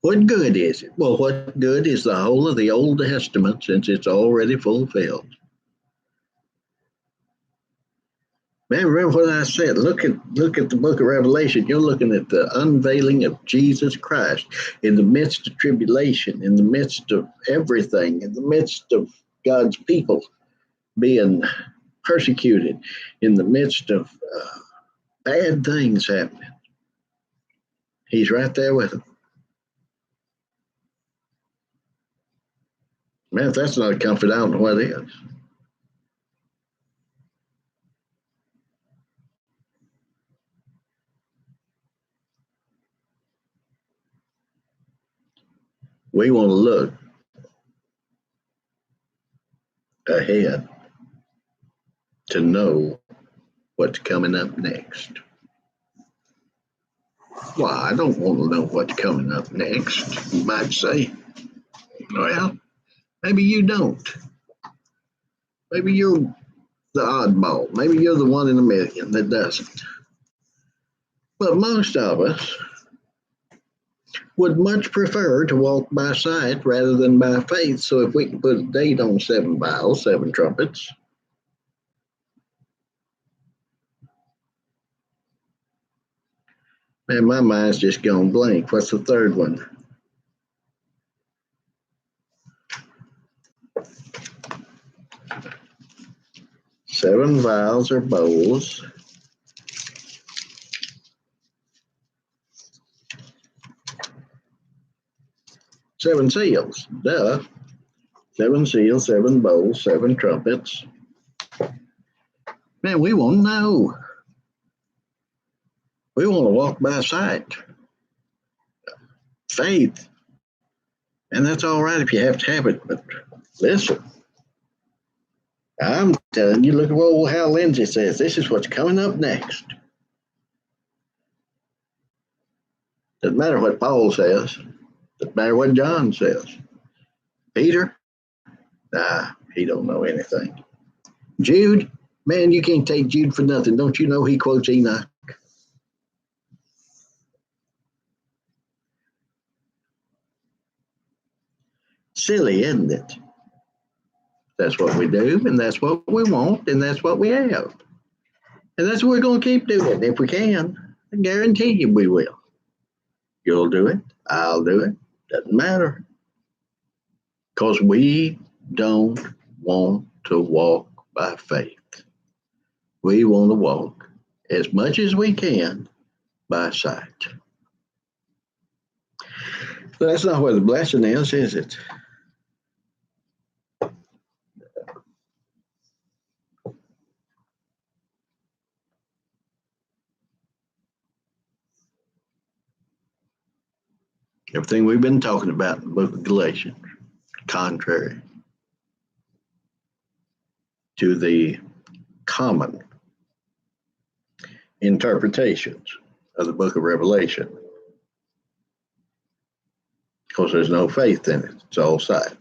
what good is it? Well, what good is the whole of the Old Testament since it's already fulfilled? Man, remember what I said? Look at the book of Revelation. You're looking at the unveiling of Jesus Christ in the midst of tribulation, in the midst of everything, in the midst of God's people being persecuted, in the midst of bad things happening. He's right there with them. Man, if that's not a comfort, I don't know what is. We want to look ahead to know what's coming up next. Well, I don't want to know what's coming up next, you might say. Well, maybe you don't. Maybe you're the oddball. Maybe you're the one in a million that doesn't. But most of us would much prefer to walk by sight rather than by faith. So if we can put a date on 7 vials, 7 trumpets, man, my mind's just gone blank. What's the third one? Seven vials or bowls. Seven seals, duh. 7 seals, 7 bowls, 7 trumpets. Man, we want to know. We want to walk by sight. Faith. And that's all right if you have to have it. But listen, I'm telling you, look at what old Hal Lindsey says. This is what's coming up next. Doesn't matter what Paul says. Doesn't matter what John says. Peter, nah, he don't know anything. Jude, man, you can't take Jude for nothing. Don't you know he quotes Enoch? Silly, isn't it? That's what we do, and that's what we want, and that's what we have. And that's what we're going to keep doing if we can. I guarantee you we will. You'll do it. I'll do it. Doesn't matter. Because we don't want to walk by faith. We want to walk as much as we can by sight. But that's not where the blessing is it? Everything we've been talking about in the book of Galatians, contrary to the common interpretations of the book of Revelation. Because there's no faith in it. It's all sight.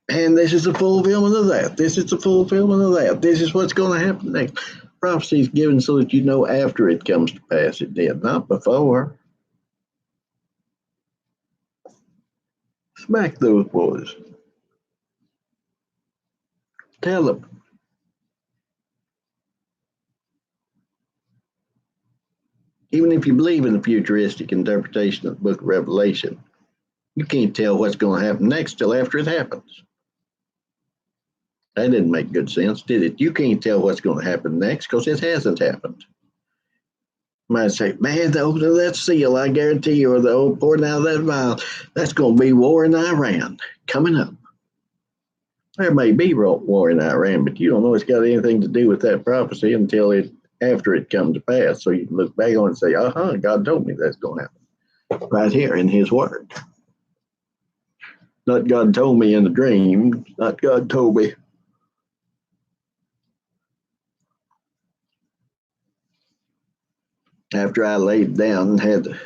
And this is the fulfillment of that. This is the fulfillment of that. This is what's going to happen next. Prophecy is given so that you know after it comes to pass it did, not before. Smack those boys. Tell them. Even if you believe in the futuristic interpretation of the book of Revelation, you can't tell what's going to happen next till after it happens. That didn't make good sense, did it? You can't tell what's going to happen next because it hasn't happened. You might say, man, the opening of that seal, I guarantee you, or the pouring out of that vial, that's going to be war in Iran coming up. There may be war in Iran, but you don't know it's got anything to do with that prophecy until after it comes to pass. So you can look back on it and say, God told me that's going to happen. Right here in his word. Not God told me in a dream. Not God told me. After I laid down and had a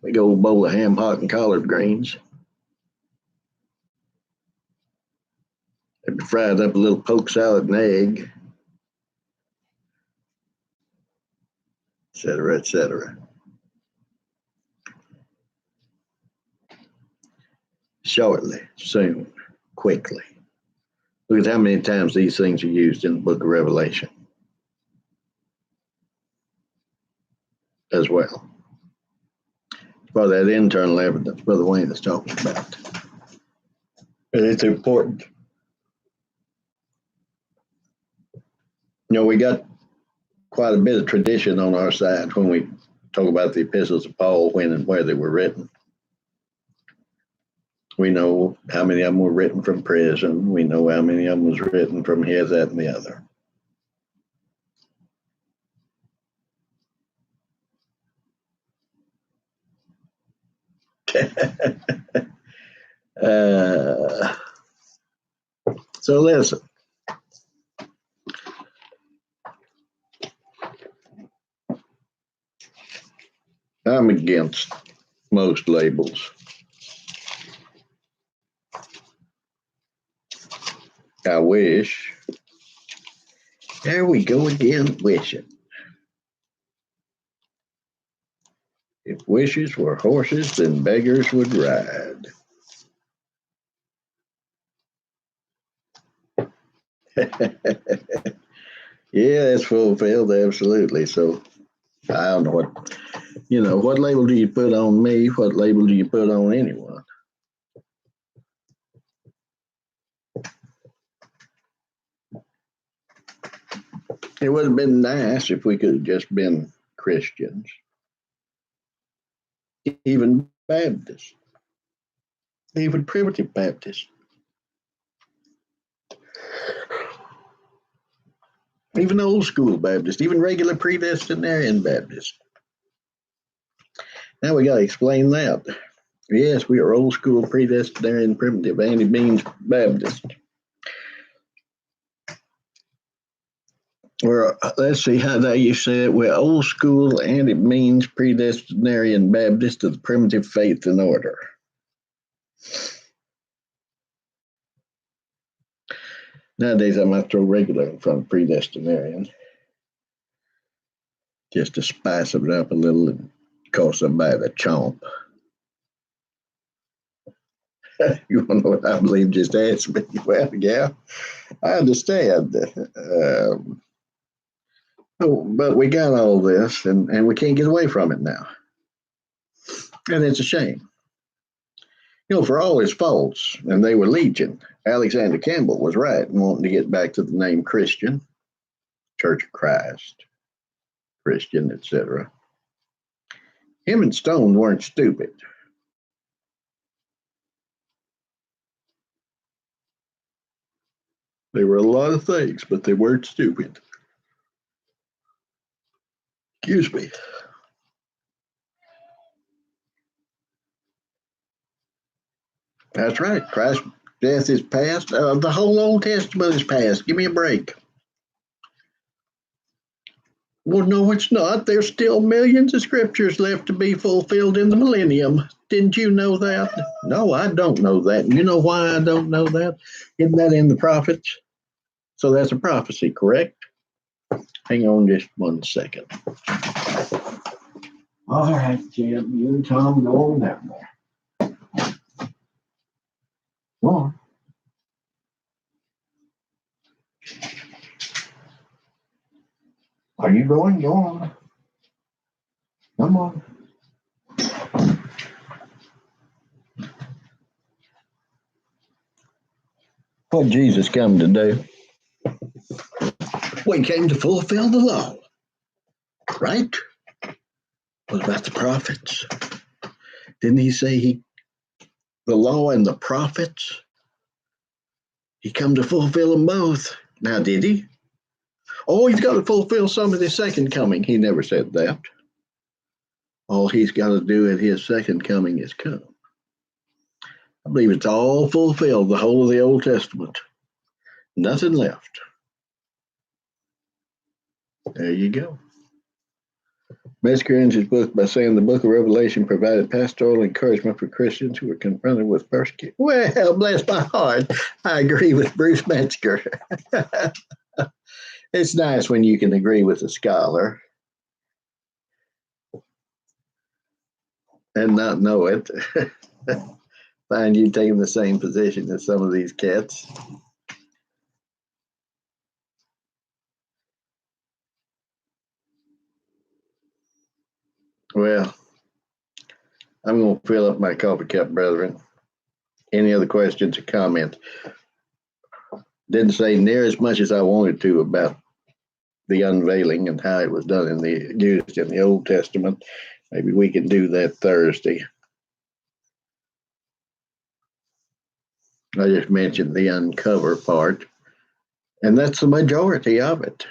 big old bowl of ham hock and collard greens. I fried up a little poke salad and egg, etc., etc. Shortly, soon, quickly. Look at how many times these things are used in the book of Revelation as well. For that internal evidence Brother Wayne is talking about. And it's important. We got quite a bit of tradition on our side when we talk about the epistles of Paul, when and where they were written. We know how many of them were written from prison. We know how many of them was written from here, that, and the other. uh, so listen, I'm against most labels. I wish. There we go again, wishing. If wishes were horses, then beggars would ride. Yeah, it's fulfilled, absolutely. So I don't know what label do you put on me? What label do you put on anyone? It would have been nice if we could have just been Christians, even Baptists, even primitive Baptists, even old school Baptists, even regular predestinarian Baptists. Now we got to explain that. Yes, we are old school predestinarian primitive anti-beans Baptist. Let's see how that you say it. We're old school anti-beans predestinarian Baptist of the primitive faith and order. Nowadays, I might throw regular in front of predestinarian just to spice it up a little and call somebody the chomp. You want to know what I believe? Just ask me. Well, yeah, I understand. But we got all this, and we can't get away from it now. And it's a shame. For all his faults, and they were legion, Alexander Campbell was right in wanting to get back to the name Christian, Church of Christ, Christian, etc. Him and Stone weren't stupid. They were a lot of things, but they weren't stupid. Excuse me. That's right. Christ's death is past. The whole Old Testament is past. Give me a break. Well, no, it's not. There's still millions of scriptures left to be fulfilled in the millennium. Didn't you know that? No, I don't know that. You know why I don't know that? Isn't that in the prophets? So that's a prophecy, correct? Hang on just 1 second. All right, Jim, you and Tom go on down there. Go on. Are you going? Go on. Come on. What Jesus come to do? Well, he came to fulfill the law, right? What about the prophets? Didn't he say the law and the prophets? He come to fulfill them both. Now, did he? Oh, he's got to fulfill some of his second coming. He never said that. All he's got to do at his second coming is come. I believe it's all fulfilled, the whole of the Old Testament. Nothing left. There you go. Metzger ends his book by saying the book of Revelation provided pastoral encouragement for Christians who were confronted with persecution. Well, bless my heart, I agree with Bruce Metzger. It's nice when you can agree with a scholar and not know it. Find you taking the same position as some of these cats. Well, I'm going to fill up my coffee cup, brethren. Any other questions or comments? Didn't say near as much as I wanted to about the unveiling and how it was done used in the Old Testament. Maybe we can do that Thursday. I just mentioned the uncover part, and that's the majority of it.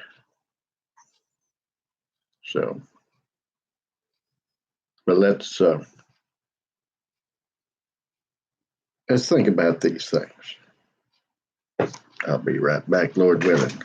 So, but let's Let's think about these things. I'll be right back, Lord willing.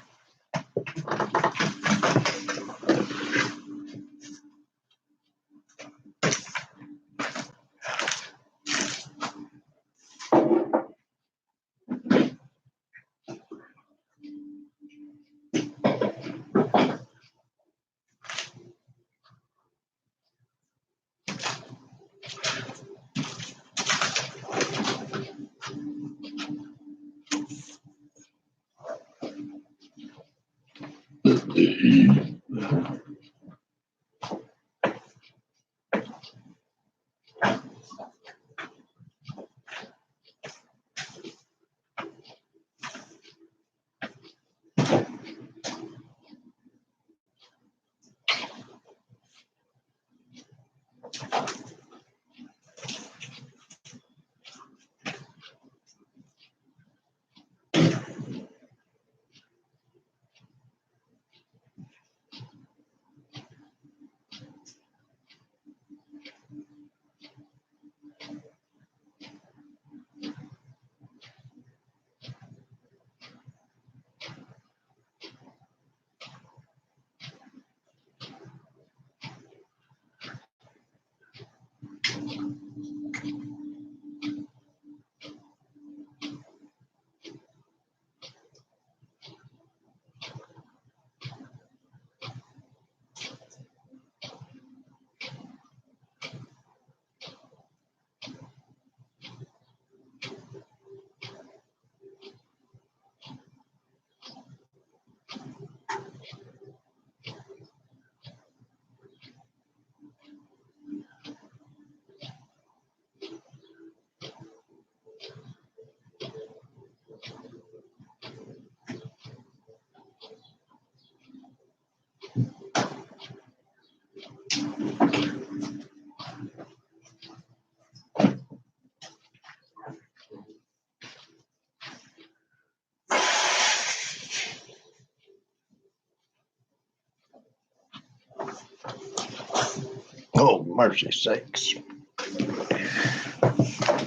Oh, mercy sakes.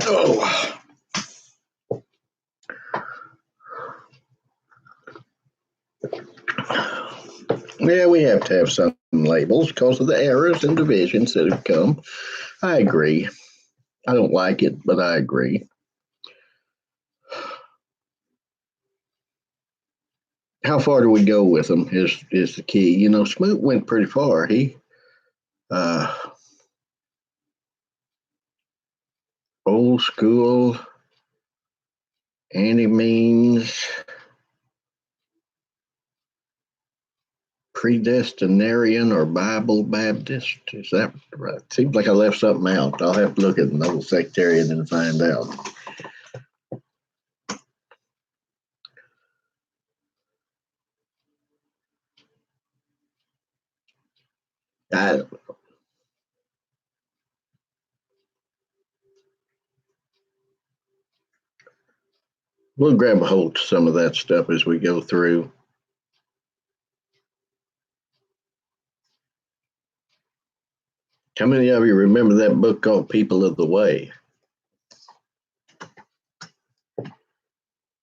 Oh. Yeah, we have to have some labels because of the errors and divisions that have come. I agree. I don't like it, but I agree. How far do we go with them is the key. You know, Smoot went pretty far. He old school anti-means predestinarian or Bible Baptist. Is that right? Seems like I left something out. I'll have to look at an old sectarian and find out. I, we'll grab a hold of some of that stuff as we go through. How many of you remember that book called People of the Way?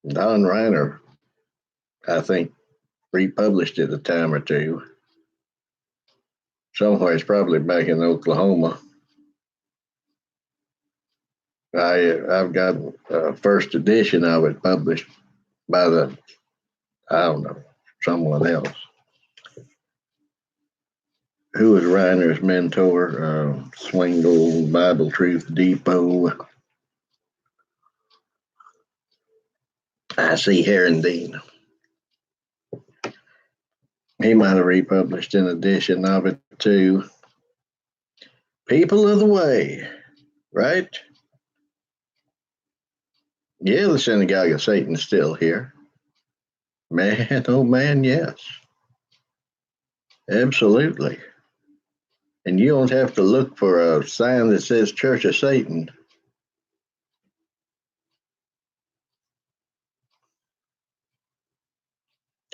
Don Reiner, I think, republished it a time or two. Somewhere it's probably back in Oklahoma. I've got a first edition of it published by I don't know, someone else. Who was Reiner's mentor? Swingle, Bible Truth Depot. I see Herondine. He might have republished an edition of it too. People of the Way, right? Yeah, the synagogue of Satan's still here. Man, oh man, yes. Absolutely. And you don't have to look for a sign that says Church of Satan.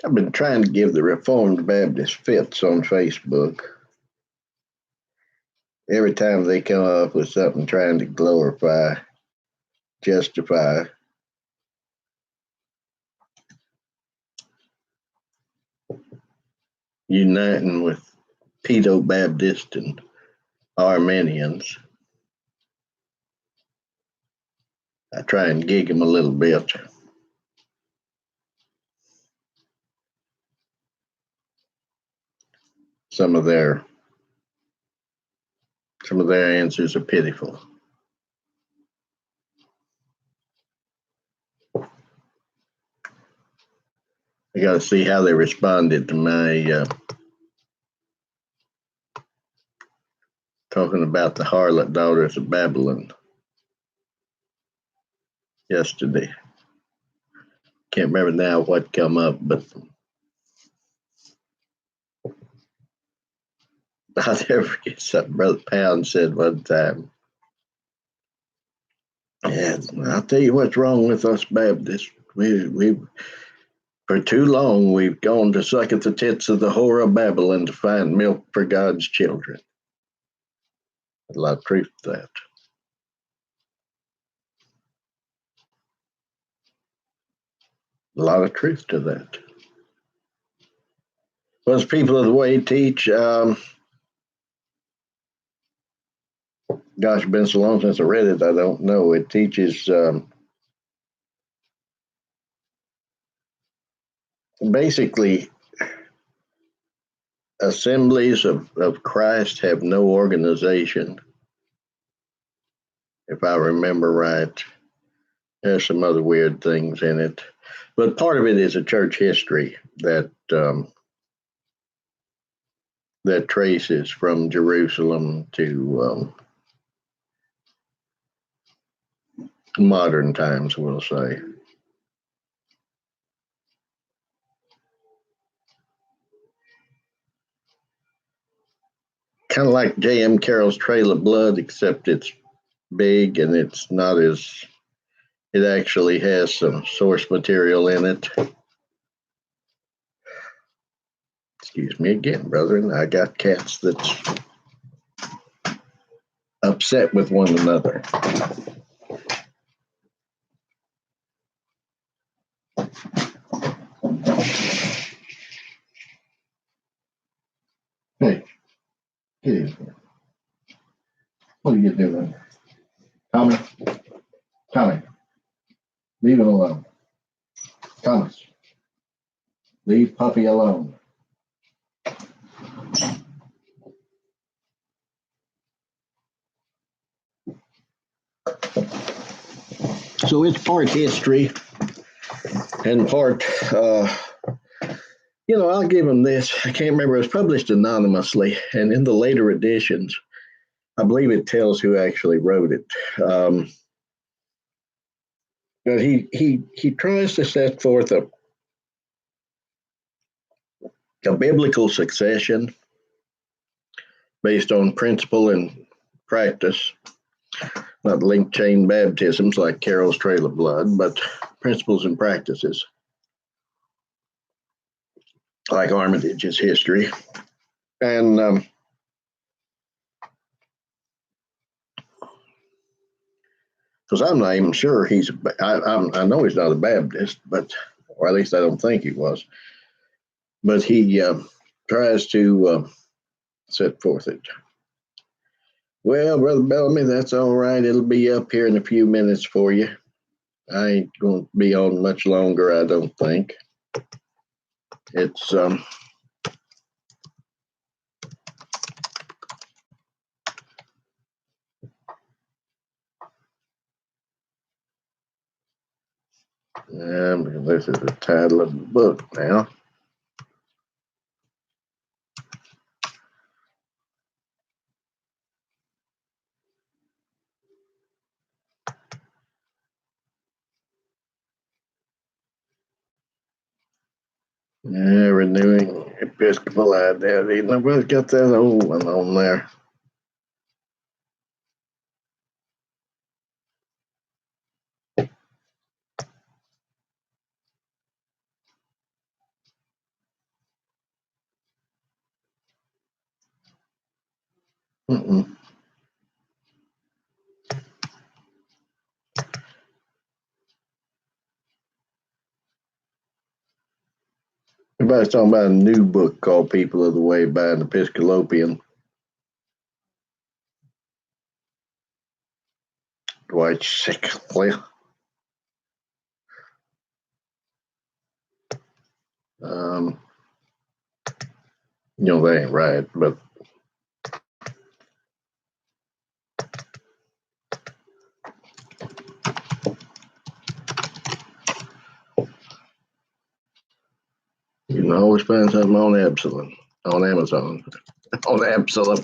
I've been trying to give the Reformed Baptist fits on Facebook. Every time they come up with something trying to glorify justify uniting with Pedo Baptist and Armenians. I try and gig them a little bit. Some of their answers are pitiful. I got to see how they responded to my talking about the harlot daughters of Babylon yesterday. Can't remember now what come up, but I'll never forget something Brother Pound said one time. Yeah, I'll tell you what's wrong with us Baptists. We for too long we've gone to suck at the tits of the whore of Babylon to find milk for God's children. A lot of truth to that. A lot of truth to that. Well, as people of the way teach, gosh, it's been so long since I read it, I don't know. It teaches basically assemblies of Christ have no organization, if I remember right. There's some other weird things in it, but part of it is a church history that that traces from Jerusalem to modern times, we'll say. Kind of like J.M. Carroll's Trail of Blood, except it's big and it's not as, it actually has some source material in it. Excuse me again, brethren. I got cats that's upset with one another. Hey, get in here. What are you doing? Tommy, Tommy, leave it alone. Thomas, leave Puppy alone. So it's part history and part, I'll give them this. I can't remember. It was published anonymously, and in the later editions, I believe it tells who actually wrote it. But he tries to set forth a biblical succession based on principle and practice, not link chain baptisms like Carroll's Trail of Blood, but principles and practices like Armitage's history. And because I'm not even sure I know he's not a Baptist, but, or at least I don't think he was, but he tries to set forth it. Well, Brother Bellamy, that's all right. It'll be up here in a few minutes for you. I ain't going to be on much longer, I don't think. It's this is the title of the book now. Renewing Episcopal Identity. Nobody's got that old one on there. Mm-mm. Everybody's talking about a new book called People of the Way by an Episcopalian, Dwight Sickley. They ain't right, but you can always find something on Absalom, on Amazon, on Absalom.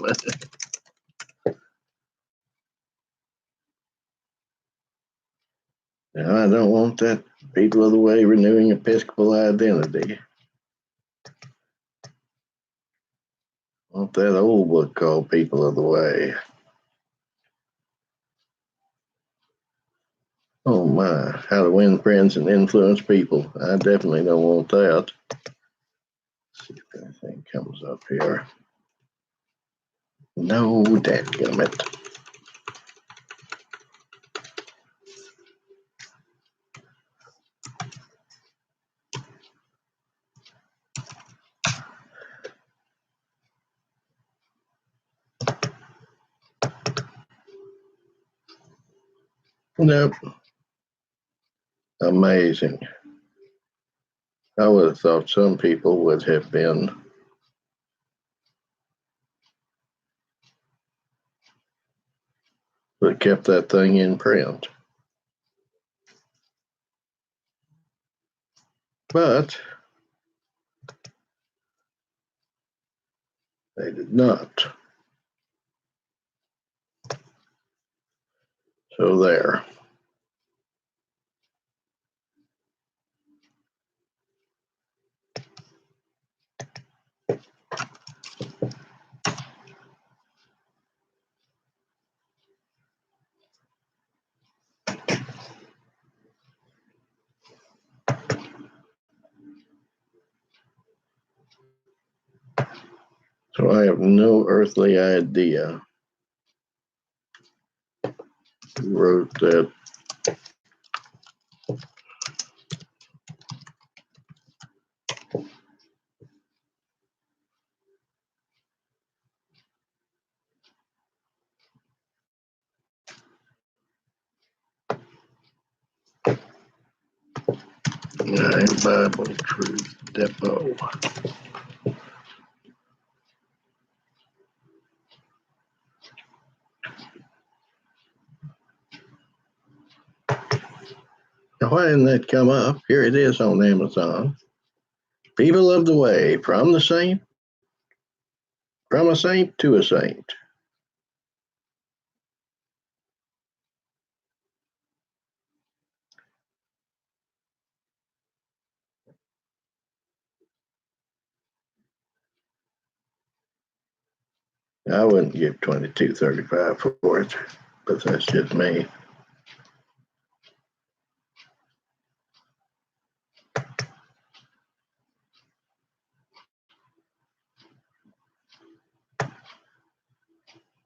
Now, I don't want that People of the Way renewing Episcopal identity. I want that old book called People of the Way. Oh my, how to win friends and influence people. I definitely don't want that. Let's see if anything comes up here. No, dadgummit. Nope. Amazing. I would have thought some people would have kept that thing in print. But they did not. So there. So I have no earthly idea who wrote that. Bible Truth Depot. Now, why didn't that come up? Here it is on Amazon. People of the Way, from a saint to a saint. I wouldn't give $22.35 for it, but that's just me.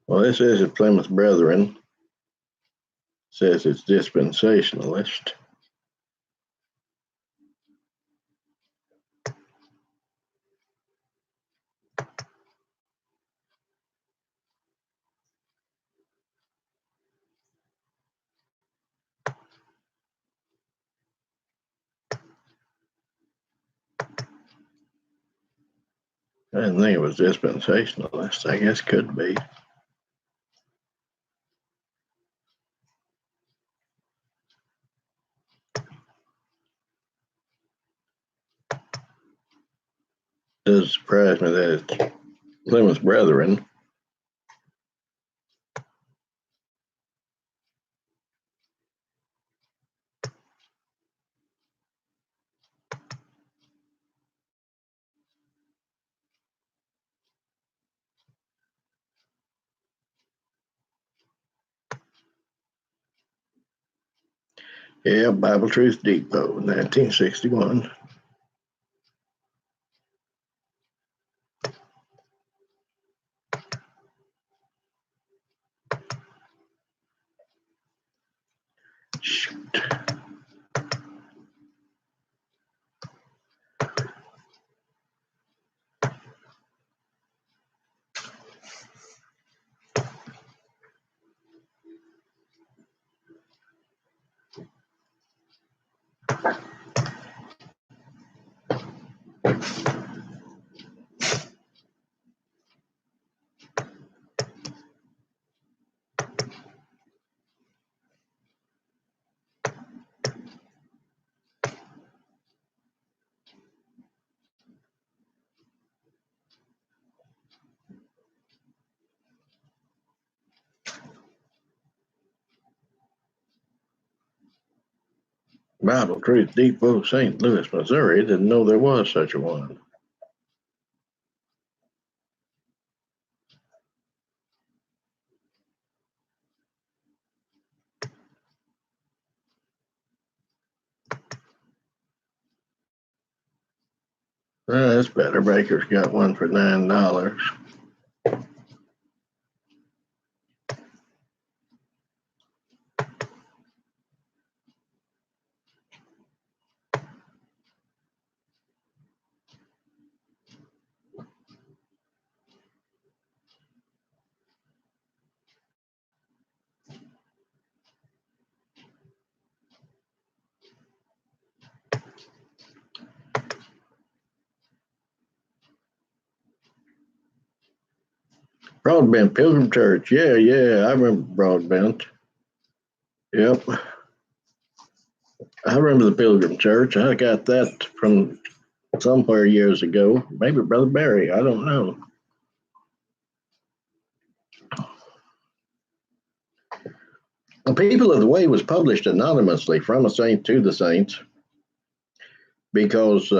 Well, this is a Plymouth Brethren. Says it's dispensationalist. I didn't think it was dispensationalist. I guess could be. Does surprise me that it's Plymouth Brethren. Yeah, Bible Truth Depot, 1961. Shoot. Bible Truth Depot, St. Louis, Missouri. Didn't know there was such a one. That's better. Baker's got one for $9. Broadbent Pilgrim Church. Yeah, I remember Broadbent. Yep. I remember the Pilgrim Church. I got that from somewhere years ago. Maybe Brother Barry. I don't know. The People of the Way was published anonymously from a saint to the saints because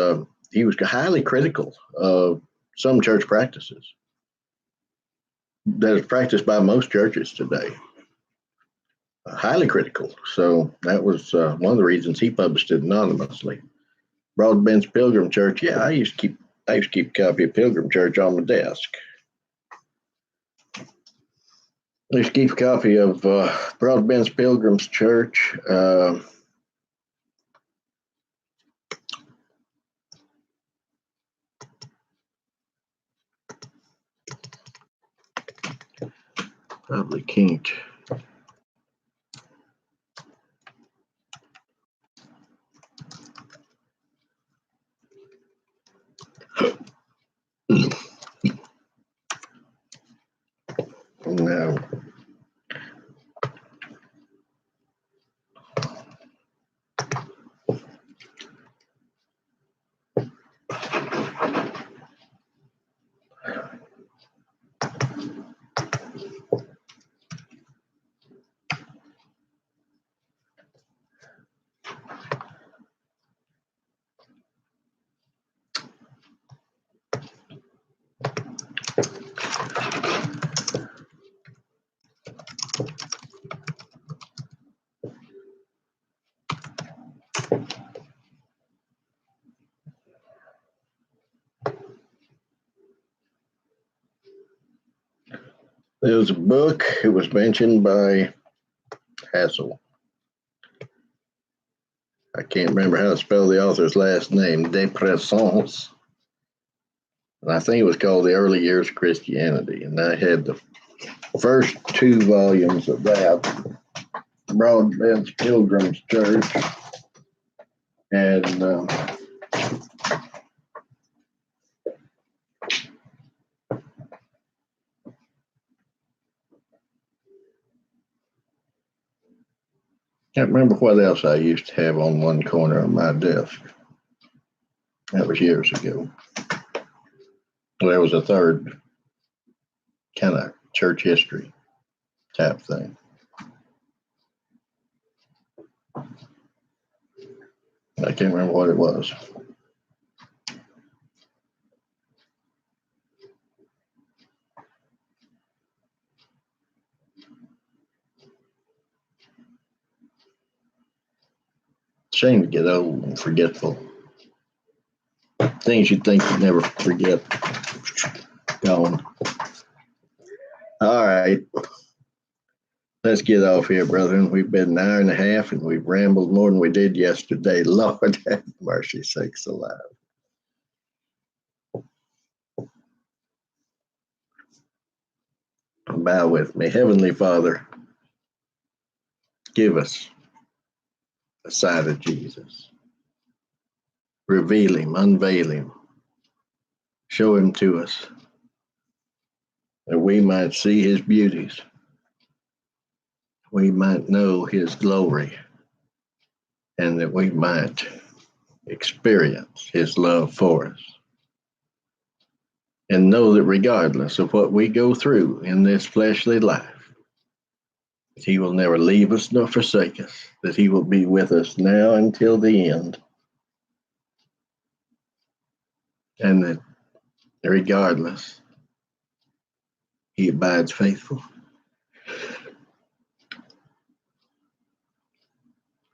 he was highly critical of some church practices that is practiced by most churches today. Highly critical. So that was one of the reasons he published it anonymously. Broadbent's Pilgrim Church. Yeah, I used to keep a copy of Pilgrim Church on my desk. I used to keep a copy of Broadbent's Pilgrim's Church. Probably can't. No. There was a book. It was mentioned by Hassel. I can't remember how to spell the author's last name. Depressance. And I think it was called The Early Years of Christianity. And I had the first 2 volumes of that. Broadbent's Pilgrim's Church. And can't remember what else I used to have on one corner of my desk. That was years ago. There was a third kind of church history type thing. I can't remember what it was. Shame to get old and forgetful. Things you'd think you'd never forget. Gone. All right. Let's get off here, brethren. We've been an hour and a half and we've rambled more than we did yesterday. Lord have mercy sakes alive. Bow with me. Heavenly Father, give us a sight of Jesus. Reveal him, unveil him, show him to us that we might see his beauties. We might know his glory and that we might experience his love for us. And know that regardless of what we go through in this fleshly life, that he will never leave us nor forsake us, that he will be with us now until the end, and that regardless, he abides faithful.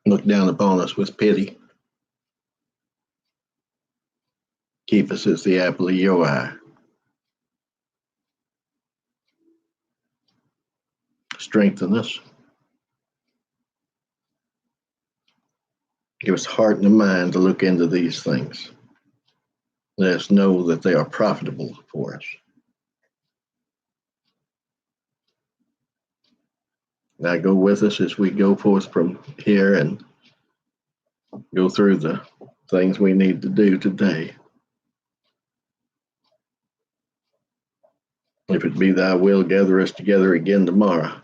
Look down upon us with pity. Keep us as the apple of your eye. Strengthen us. Give us heart and a mind to look into these things. Let us know that they are profitable for us. Now go with us as we go forth from here and go through the things we need to do today. If it be thy will, gather us together again tomorrow.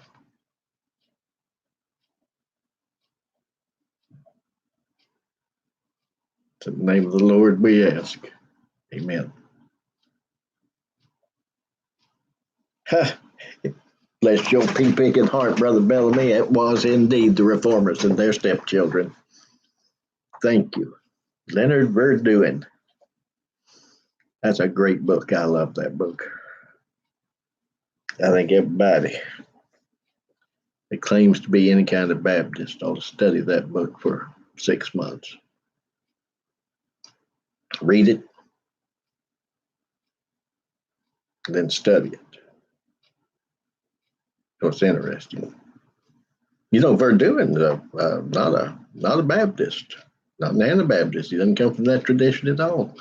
In the name of the Lord we ask. Amen. Ha! Bless your pea-picking heart, Brother Bellamy. It was indeed the Reformers and their stepchildren. Thank you. Leonard Verduin. That's a great book. I love that book. I think everybody that claims to be any kind of Baptist ought to study that book for 6 months. Read it, then study it. So it's interesting. You know, Verduin's not a Baptist, not an Anabaptist. He doesn't come from that tradition at all.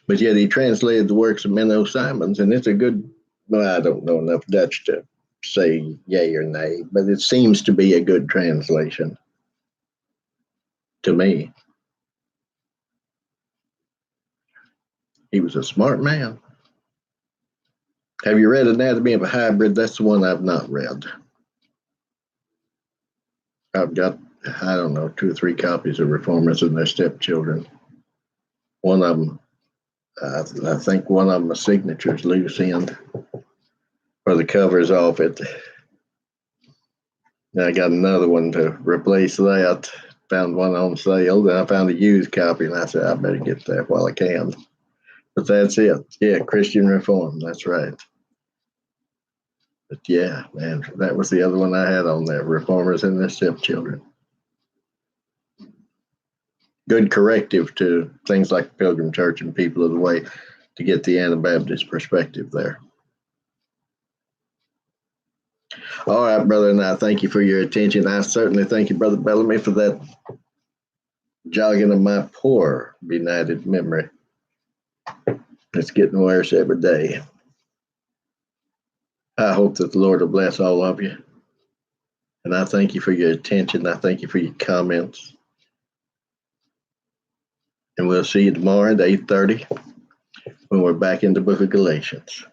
But yet he translated the works of Menno Simons, and it's a good, well, I don't know enough Dutch to say yay or nay, but it seems to be a good translation to me. He was a smart man. Have you read Anatomy of a Hybrid? That's the one I've not read. I've got, I don't know, 2 or 3 copies of Reformers and Their Stepchildren. One of them, I think one of them, a signature's loose end, or the cover's off it. And I got another one to replace that. Found one on sale. Then I found a used copy, and I said, I better get that while I can. But that's it. Yeah, Christian Reform. That's right. But yeah, man, that was the other one I had on there, Reformers and Their Stepchildren. Good corrective to things like Pilgrim Church and People of the Way to get the Anabaptist perspective there. All right, brother, and I thank you for your attention. I certainly thank you, Brother Bellamy, for that jogging of my poor benighted memory. It's getting worse every day. I hope that the Lord will bless all of you. And I thank you for your attention. I thank you for your comments. And we'll see you tomorrow at 8:30 when we're back in the book of Galatians.